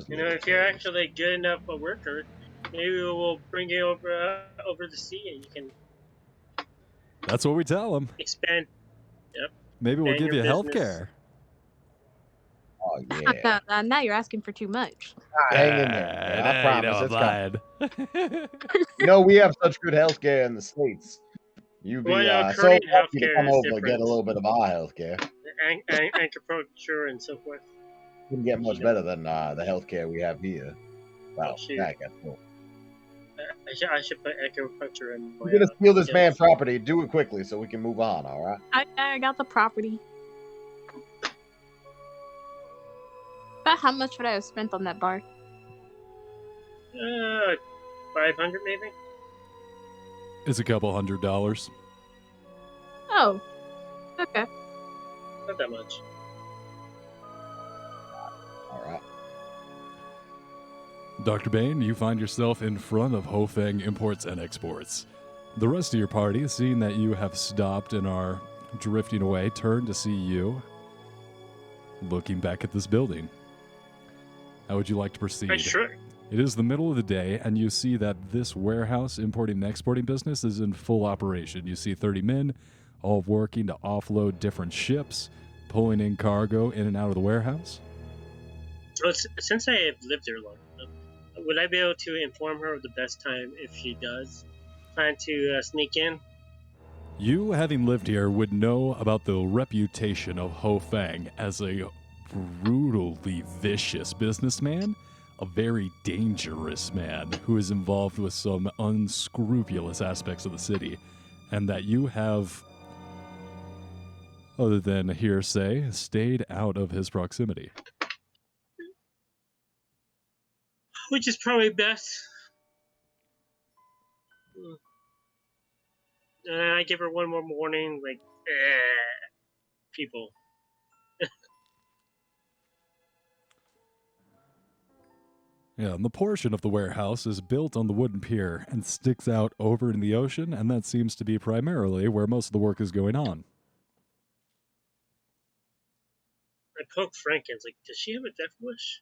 B: You know, if you're actually good enough a worker, maybe we'll bring you over the sea and you can
A: That's what we tell them.
B: expand. Yep.
A: Maybe we'll
B: expand
A: give you
B: your
A: health
B: business.
A: care.
C: Oh yeah.
E: Now you're asking for too much.
C: Hang in there, man. I promise it's
A: lying.
C: You know, we have such good healthcare in the States. You'd be
B: Well, no,
C: so
B: Korean
C: happy to
B: healthcare
C: come
B: is
C: over and get
B: different.
C: a little bit of our healthcare.
B: Acupuncture and so forth.
C: Couldn't get much better than the healthcare we have here. Well,
B: shoot.
C: yeah, I guess so.
B: I should put acupuncture in my.
C: You're gonna steal this
B: skills.
C: man's property. Do it quickly so we can move on. All right.
E: I got the property. About how much would I have spent on that bar?
B: 500 maybe.
A: It's a couple $100.
E: Oh, okay.
B: Not that much.
C: All right.
A: Dr. Bain, you find yourself in front of Ho Fang Imports and Exports. The rest of your party, seeing that you have stopped and are drifting away, turn to see you looking back at this building. How would you like to proceed?
B: Sure.
A: It is the middle of the day, and you see that this warehouse importing and exporting business is in full operation. You see 30 men, all working to offload different ships, pulling in cargo in and out of the warehouse.
B: Well, since I have lived there long enough, would I be able to inform her of the best time if she does plan to sneak in?
A: You, having lived here, would know about the reputation of Ho Fang as a brutally vicious businessman, a very dangerous man who is involved with some unscrupulous aspects of the city, and that you have, other than hearsay, stayed out of his proximity.
B: Which is probably best. And I give her one more warning, like, people.
A: Yeah, and the portion of the warehouse is built on the wooden pier and sticks out over in the ocean, and that seems to be primarily where most of the work is going on.
B: I poke Frank and it's like, does she have a death wish?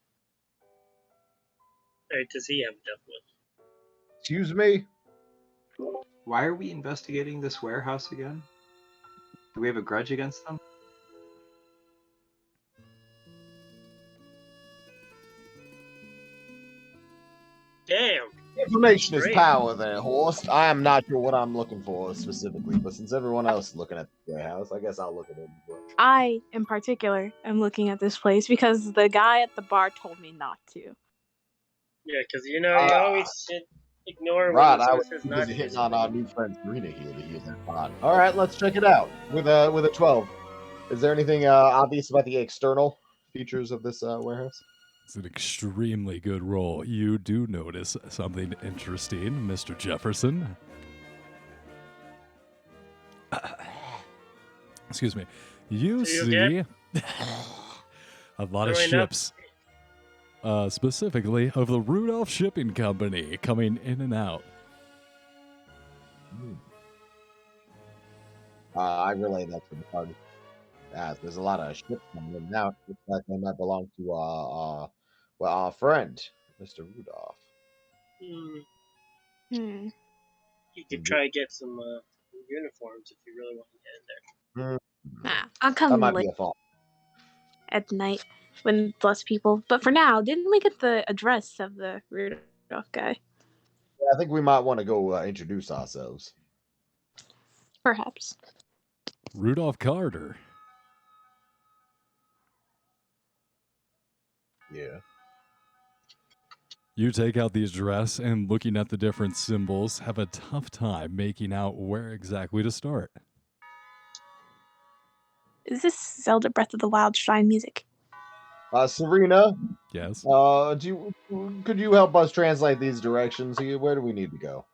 B: Or does he have enough wood?
C: Excuse me?
D: Why are we investigating this warehouse again? Do we have a grudge against them?
B: Damn.
C: Information is
B: Great.
C: power there, Horst. I am not sure what I'm looking for specifically, but since everyone else is looking at the warehouse, I guess I'll look at it.
E: I, in particular, am looking at this place because the guy at the bar told me not to.
B: Yeah, because you always should ignore
C: Rod,
B: when
C: I
B: someone
C: was
B: says
C: too
B: not
C: busy
B: to.
C: hitting on our new friend Serena here to use that pod. All right, let's check it out with a 12. Is there anything obvious about the external features of this warehouse?
A: It's an extremely good roll. You do notice something interesting, Mr. Jefferson. Excuse me. You
B: So you
A: see a lot of
B: Throwing up?
A: ships, specifically of the Rudolph Shipping Company, coming in and out.
C: I relay that to the party. There's a lot of ships coming in now. Looks like they might belong to our friend, Mr. Rudolph.
E: Hmm.
B: You could try to get some uniforms if you really want to get in there.
E: Nah, I'll
C: That
E: come
C: might
E: late
C: be a fault.
E: at night when less people. But for now, didn't we get the address of the Rudolph guy?
C: Yeah, I think we might want to go introduce ourselves.
E: Perhaps.
A: Rudolph Carter.
C: Yeah.
A: You take out the address and looking at the different symbols, have a tough time making out where exactly to start.
E: Is this Zelda Breath of the Wild shrine music?
C: Serena,
A: Yes.
C: could you help us translate these directions? Where do we need to go?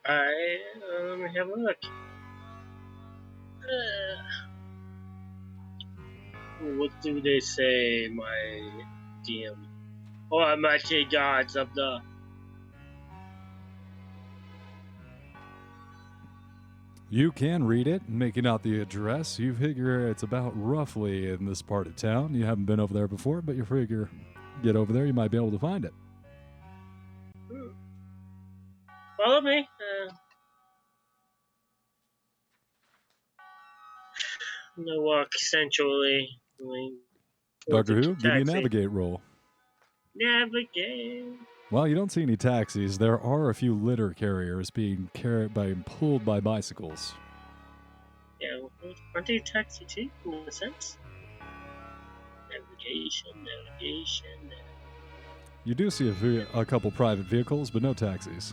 B: Let me have a look. What do they say, my DM? Oh, I'm actually gods of the.
A: You can read it, making out the address. You figure it's about roughly in this part of town. You haven't been over there before, but you figure get over there, you might be able to find it.
B: Follow me. I'm gonna walk sensually.
A: Dr. Who, give me a
B: taxi.
A: navigate roll.
B: Navigate.
A: Well, you don't see any taxis. There are a few litter carriers being pulled by bicycles.
B: Yeah, aren't they taxi too, in a sense? Navigation.
A: You do see a couple private vehicles, but no taxis.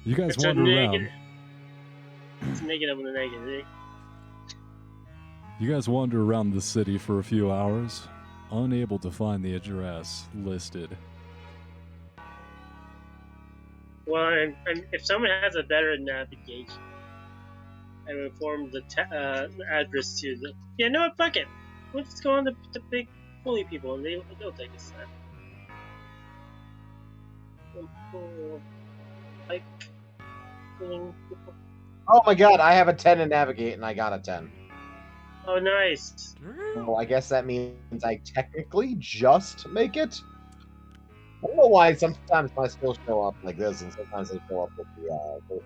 A: You guys
B: It's a
A: wander around.
B: negative. It's negative and a negative.
A: You guys wander around the city for a few hours, unable to find the address listed.
B: Well, and if someone has a better navigation, I will inform the address to the. Yeah, no, fuck it. Let's just go on the big fully people, and they'll take us there. Like,
C: Oh my god, I have a 10 in navigate and I got a 10.
B: oh, nice.
C: Well, I guess that means I technically just make it. I don't know why sometimes my skills show up like this and sometimes they show up with the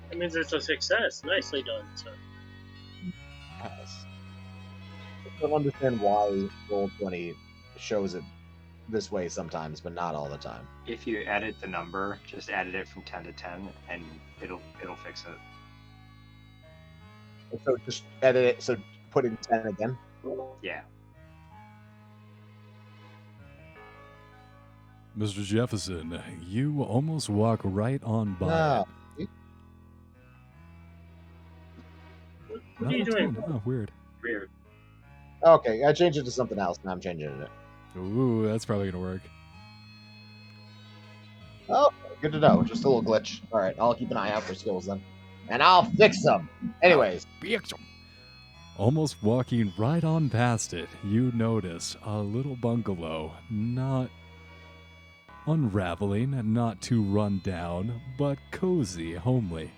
B: That means it's a success. Nicely done, sir.
C: Yes. I don't understand why Roll20 shows it this way sometimes, but not all the time.
D: If you edit the number, just edit it from 10 to 10, and it'll fix it.
C: So just edit it, so put in 10 again.
D: Yeah.
A: Mr. Jefferson, you almost walk right on by.
C: Ah,
B: What are you doing?
A: Oh, weird.
D: Weird.
C: okay, I changed it to something else, and I'm changing it.
A: Ooh, that's probably gonna work.
C: Oh, good to know. Just a little glitch. All right, I'll keep an eye out for skills then, and I'll fix them. Anyways,
A: Almost walking right on past it, you notice a little bungalow, not unraveling, not too run down, but cozy, homely.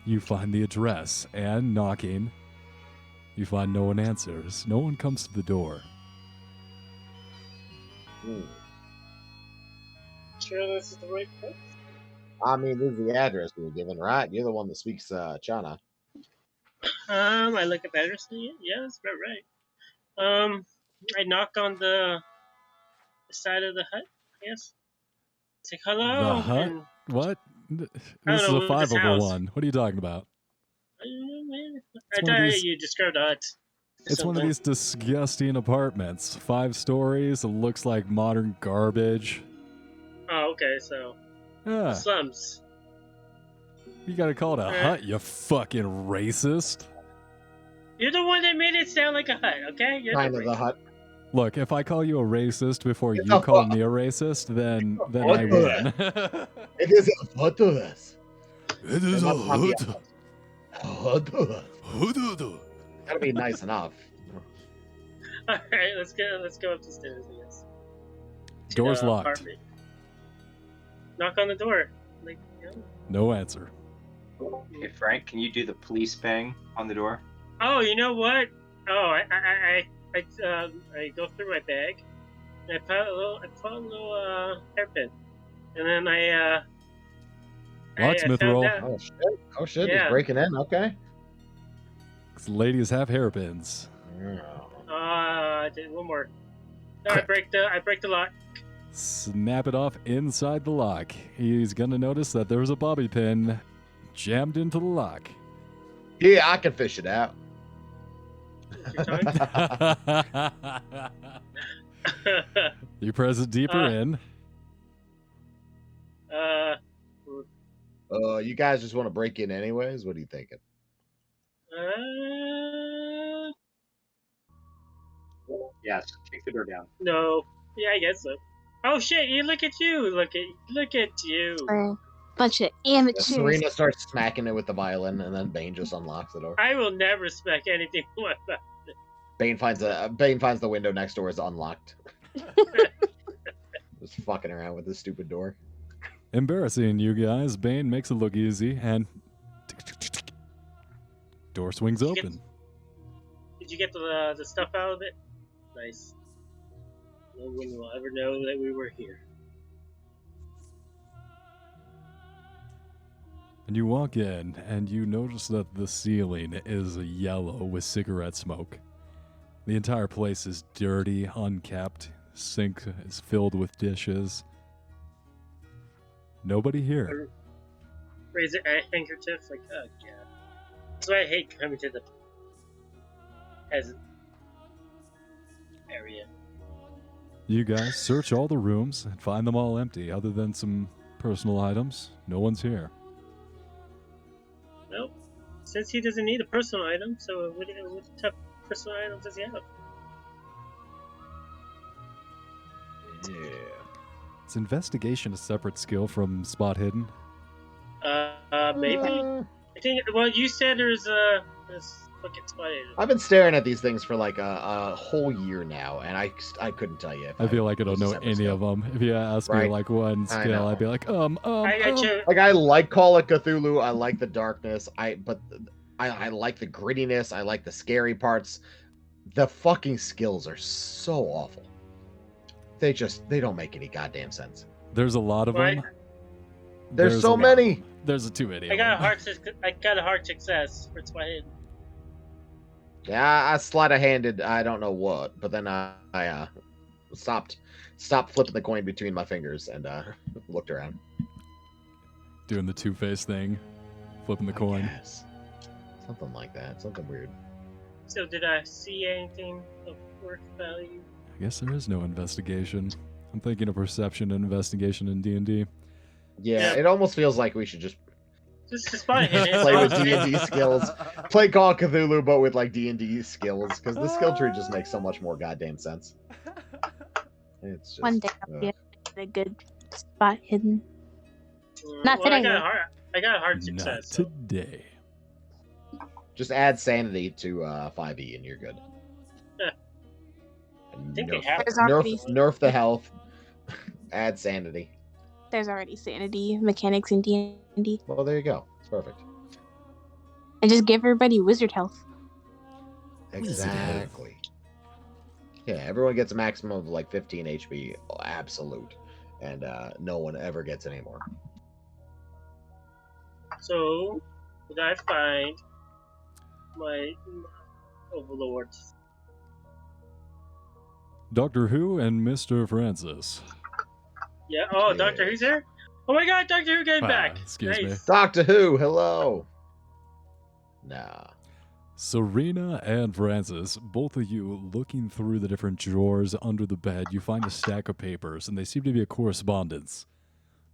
A: You find the address, and knocking, you find no one answers. No one comes to the door.
B: Sure, this is the right place.
C: I mean, this is the address we were given, right? You're the one that speaks China.
B: I look at the address. Yeah, that's about right. I knock on the side of the hut. Yes. Say
A: The
B: hello,
A: hut?
B: and
A: What?
B: I
A: This
B: don't
A: is
B: know
A: a
B: what this house.
A: 501. What are you talking about?
B: I don't know, man.
A: It's
B: I
A: one of
B: thought
A: these-
B: you described the hut.
A: It's one of
B: Something.
A: these disgusting apartments. 5 stories. It looks like modern garbage.
B: Oh, okay. So the
A: Yeah.
B: slums.
A: You gotta call it a hut, you fucking racist.
B: You're the one that made it sound like a hut. Okay. You're
C: Kind
B: the
C: of the hut.
A: Look, if I call you a racist before
C: It's
A: you
C: a
A: call
C: hut.
A: me a racist, then
C: What
A: I win.
C: It is a hut to this.
A: It
C: It
A: is a
C: must not be
A: hut.
C: a hut to this.
A: Hut.
C: Gotta be nice enough.
B: All right. Let's go up the stairs. I guess. To
A: Door's
B: the
A: locked.
B: apartment. Knock on the door. Like, you know.
A: No answer.
D: Hey, Frank, can you do the police bang on the door?
B: Oh, you know what? Oh, I go through my bag, and I put a little hairpin, and then I
A: Locksmith
B: found
A: roll.
B: out-
C: Oh shit! Oh shit!
B: Yeah.
C: He's breaking in. Okay.
A: 'Cause ladies have hairpins.
B: I did one more. No, I break the lock.
A: Snap it off inside the lock. He's gonna notice that there's a bobby pin jammed into the lock.
C: Yeah, I can fish it out.
B: Your tongue?
A: You press it deeper in.
C: You guys just want to break in anyways? What are you thinking?
D: Yes, kick the door down.
B: No. Yeah, I guess so. Oh shit! Look at you! Look at you!
E: We're a bunch of
C: Yeah,
E: amateurs.
C: Serena starts smacking it with the violin, and then Bane just unlocks the door.
B: I will never smack anything like that.
C: Bane finds the window next door is unlocked. Just fucking around with this stupid door.
A: Embarrassing, you guys. Bane makes it look easy, and door swings
B: Did you get-
A: open.
B: Did you get the stuff out of it? Nice. No one will ever know that we were here.
A: And you walk in, and you notice that the ceiling is yellow with cigarette smoke. The entire place is dirty, unkept. Sink is filled with dishes. Nobody here.
B: Raise a handkerchief, like, oh god. That's why I hate coming to the peasant area.
A: You guys search all the rooms and find them all empty, other than some personal items. No one's here.
B: Nope. Since he doesn't need a personal item, so what type of personal items does he have?
C: Yeah.
A: Is investigation a separate skill from spot hidden?
B: Maybe. I think. Well, you said there's fucking spot item.
C: I've been staring at these things for like a whole year now, and I couldn't tell you. If
A: I feel like I don't
C: it's a
A: know
C: separate
A: any
C: skill.
A: of them. If you ask me
C: Right.
A: like one
C: I
A: skill,
C: know.
A: I'd be like,
B: I got you.
C: Like I like Call of Cthulhu. I like the darkness. I like the grittiness. I like the scary parts. The fucking skills are so awful. They don't make any goddamn sense.
A: There's a lot of
B: Why?
A: them.
C: There's
A: a
C: so
A: lot of
C: many.
A: them. There's too many.
B: I
A: of
B: got a
A: them.
B: hard success for spot hidden.
C: Yeah, I sleight of handed. I don't know what, but then I stopped flipping the coin between my fingers and looked around.
A: Doing the two-face thing, flipping the coin.
C: Yes. Something like that. Something weird.
B: So did I see anything of worth value?
A: I guess there is no investigation. I'm thinking of perception and investigation in D&D.
C: Yeah,
B: Yeah.
C: it almost feels like we should just
B: Just the spot hidden.
C: play with D&D skills. Play Call of Cthulhu, but with like D&D skills, because the skill tree just makes so much more goddamn sense. It's just
E: One day I'll be a good spot hidden.
B: Well,
E: Not
B: I
E: today,
B: got a
E: though.
B: hard. I got a hard
A: Not
B: success. So.
A: today.
C: just add sanity to 5e and you're good.
B: Yeah.
C: And
B: I think they
C: nerf,
B: have.
E: There's already
C: nerf the health. Add sanity.
E: there's already sanity mechanics in D&D,
C: Well, there you go. It's perfect.
E: and just give everybody wizard health.
C: Exactly. Yeah, everyone gets a maximum of like 15 HP, absolute, and no one ever gets any more.
B: So, did I find my overlords?
A: Doctor Who and Mr. Francis.
B: Yeah. Oh,
C: Yes.
B: Doctor Who's there? Oh my God, Doctor Who came back.
A: Excuse me.
B: Nice.
C: Doctor Who, hello. Nah.
A: Serena and Francis, both of you looking through the different drawers under the bed, you find a stack of papers, and they seem to be a correspondence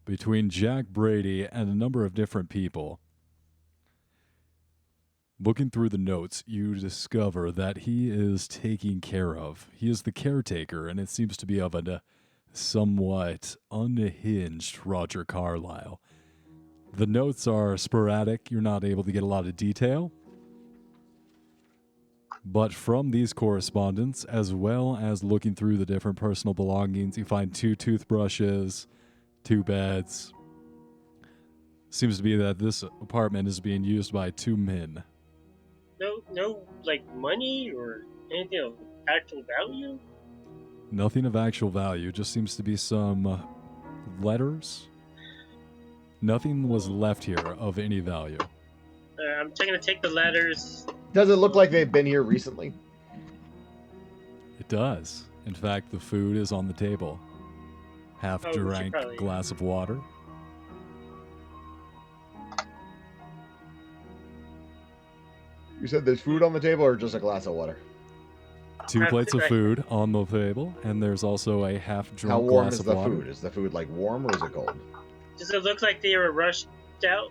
A: between Jack Brady and a number of different people. Looking through the notes, you discover that he is taking care of. He is the caretaker, and it seems to be of a somewhat unhinged Roger Carlyle. The notes are sporadic. You're not able to get a lot of detail. But from these correspondence, as well as looking through the different personal belongings, you find 2 toothbrushes, 2 beds. Seems to be that this apartment is being used by 2 men.
B: No, like money or anything of actual value.
A: Nothing of actual value, just seems to be some letters. Nothing was left here of any value.
B: I'm gonna take the letters.
C: Does it look like they've been here recently?
A: It does. In fact, the food is on the table. Half
B: Oh, we should
A: drank
B: probably-
A: glass of water.
C: You said there's food on the table or just a glass of water?
A: 2
B: Half
A: plates of
B: drank-
A: food on the table, and there's also a half drunk
C: How warm
A: glass
C: is
A: of
C: the
A: water.
C: food? Is the food like warm or is it cold?
B: Does it look like they were rushed out?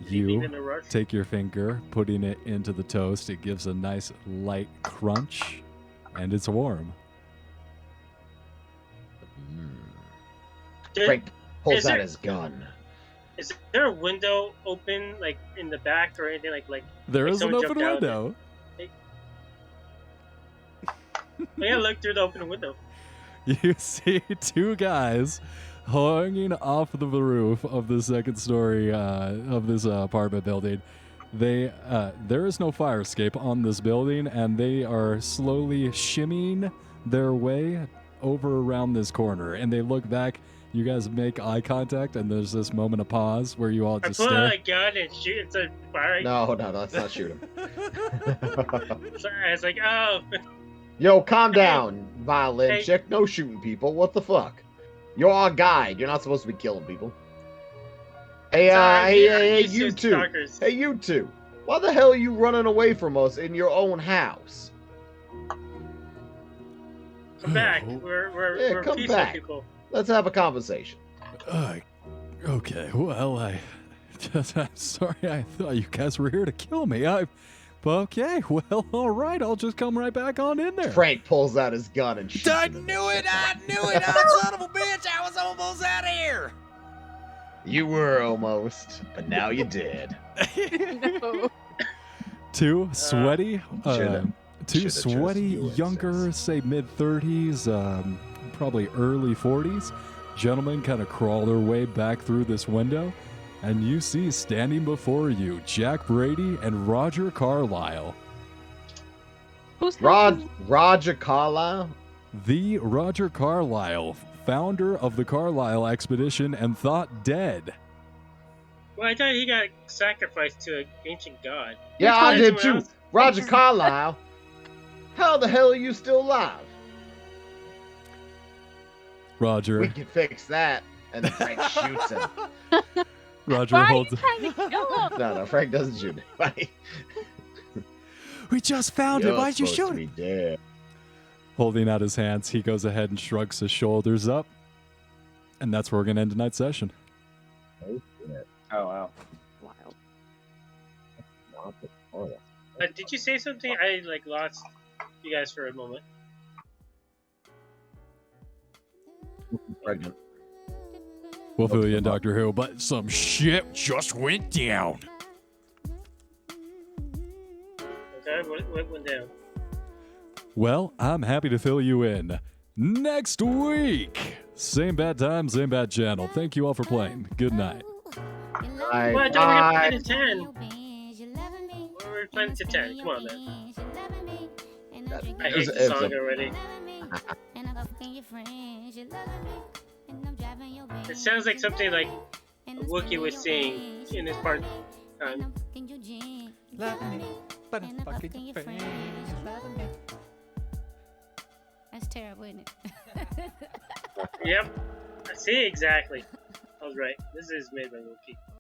B: Leaving
A: You
B: in a rush?
A: take your finger, putting it into the toast. It gives a nice light crunch, and it's warm.
B: Did-
C: Frank pulls
B: is
C: out
B: there-
C: his gun.
B: Is there a window open, like in the back or anything like?
A: There
B: Like
A: is an
B: someone
A: open
B: jumped out.
A: window.
B: Yeah, look through the open window.
A: You see 2 guys hanging off the roof of the second story of this apartment building. There is no fire escape on this building, and they are slowly shimmying their way over around this corner. And they look back. You guys make eye contact, and there's this moment of pause where you all
B: I
A: just
B: pull
A: stare.
B: out a gun and shoot. It's a fire.
C: No, let's not shoot him.
B: Sorry, I was like, oh.
C: Yo, calm down, violin
B: Hey.
C: chick. No shooting people. What the fuck? You're our guide. You're not supposed to be killing people. Hey,
B: Sorry,
C: hey,
B: I'm
C: you
B: used to
C: two.
B: stalkers.
C: Hey, you two. Why the hell are you running away from us in your own house?
B: Come back.
A: Oh.
B: We're
C: come
B: peaceful
C: back.
B: people.
C: Let's have a conversation.
A: Okay, well, I'm sorry. I thought you guys were here to kill me. Okay, well, all right. I'll just come right back on in there.
C: Frank pulls out his gun and shoots
G: I
C: him in the
G: knew it! I knew it! Son of a bitch! I was almost out of here!
C: You were almost, but now you did.
E: No.
A: 2 sweaty,
C: Should've-
A: 2
C: should've
A: sweaty,
C: chose
A: younger, say mid-30s, probably early 40s, gentlemen kind of crawl their way back through this window, and you see standing before you Jack Brady and Roger Carlyle.
E: Who's
C: Roger Carlyle?
A: The Roger Carlyle, founder of the Carlyle expedition and thought dead.
B: Well, I thought he got sacrificed to an ancient god.
C: Yeah, I
B: talking
C: did
B: to
C: too.
B: us.
C: Roger Carlyle. How the hell are you still alive?
A: Roger.
C: We can fix that. And then Frank shoots him.
A: Roger
E: Why are you
A: holds.
E: trying to kill him?
C: No, Frank doesn't shoot anybody.
A: We just found
C: You're
A: it. Why'd you
C: supposed
A: shoot
C: to
A: him?
C: be dead.
A: Holding out his hands, he goes ahead and shrugs his shoulders up. And that's where we're going to end tonight's session.
D: Oh wow.
E: Wild.
B: Did you say something? I lost you guys for a moment.
C: Pregnant.
A: We'll fill you in, Doctor Who, but some shit just went down.
B: Okay, what went down?
A: Well, I'm happy to fill you in. Next week, same bad time, same bad channel. Thank you all for playing. Good night.
C: Bye.
B: Well, don't
C: Bye.
B: we have to 10? We're playing to 10. Come on, man. I hate the song already. It sounds like something like a Wookiee would sing in his part time.
G: Love me, but I'm fucking your friends. Love me.
H: That's terrible, isn't it?
B: Yep. I see exactly. I was right. This is made by Wookiee.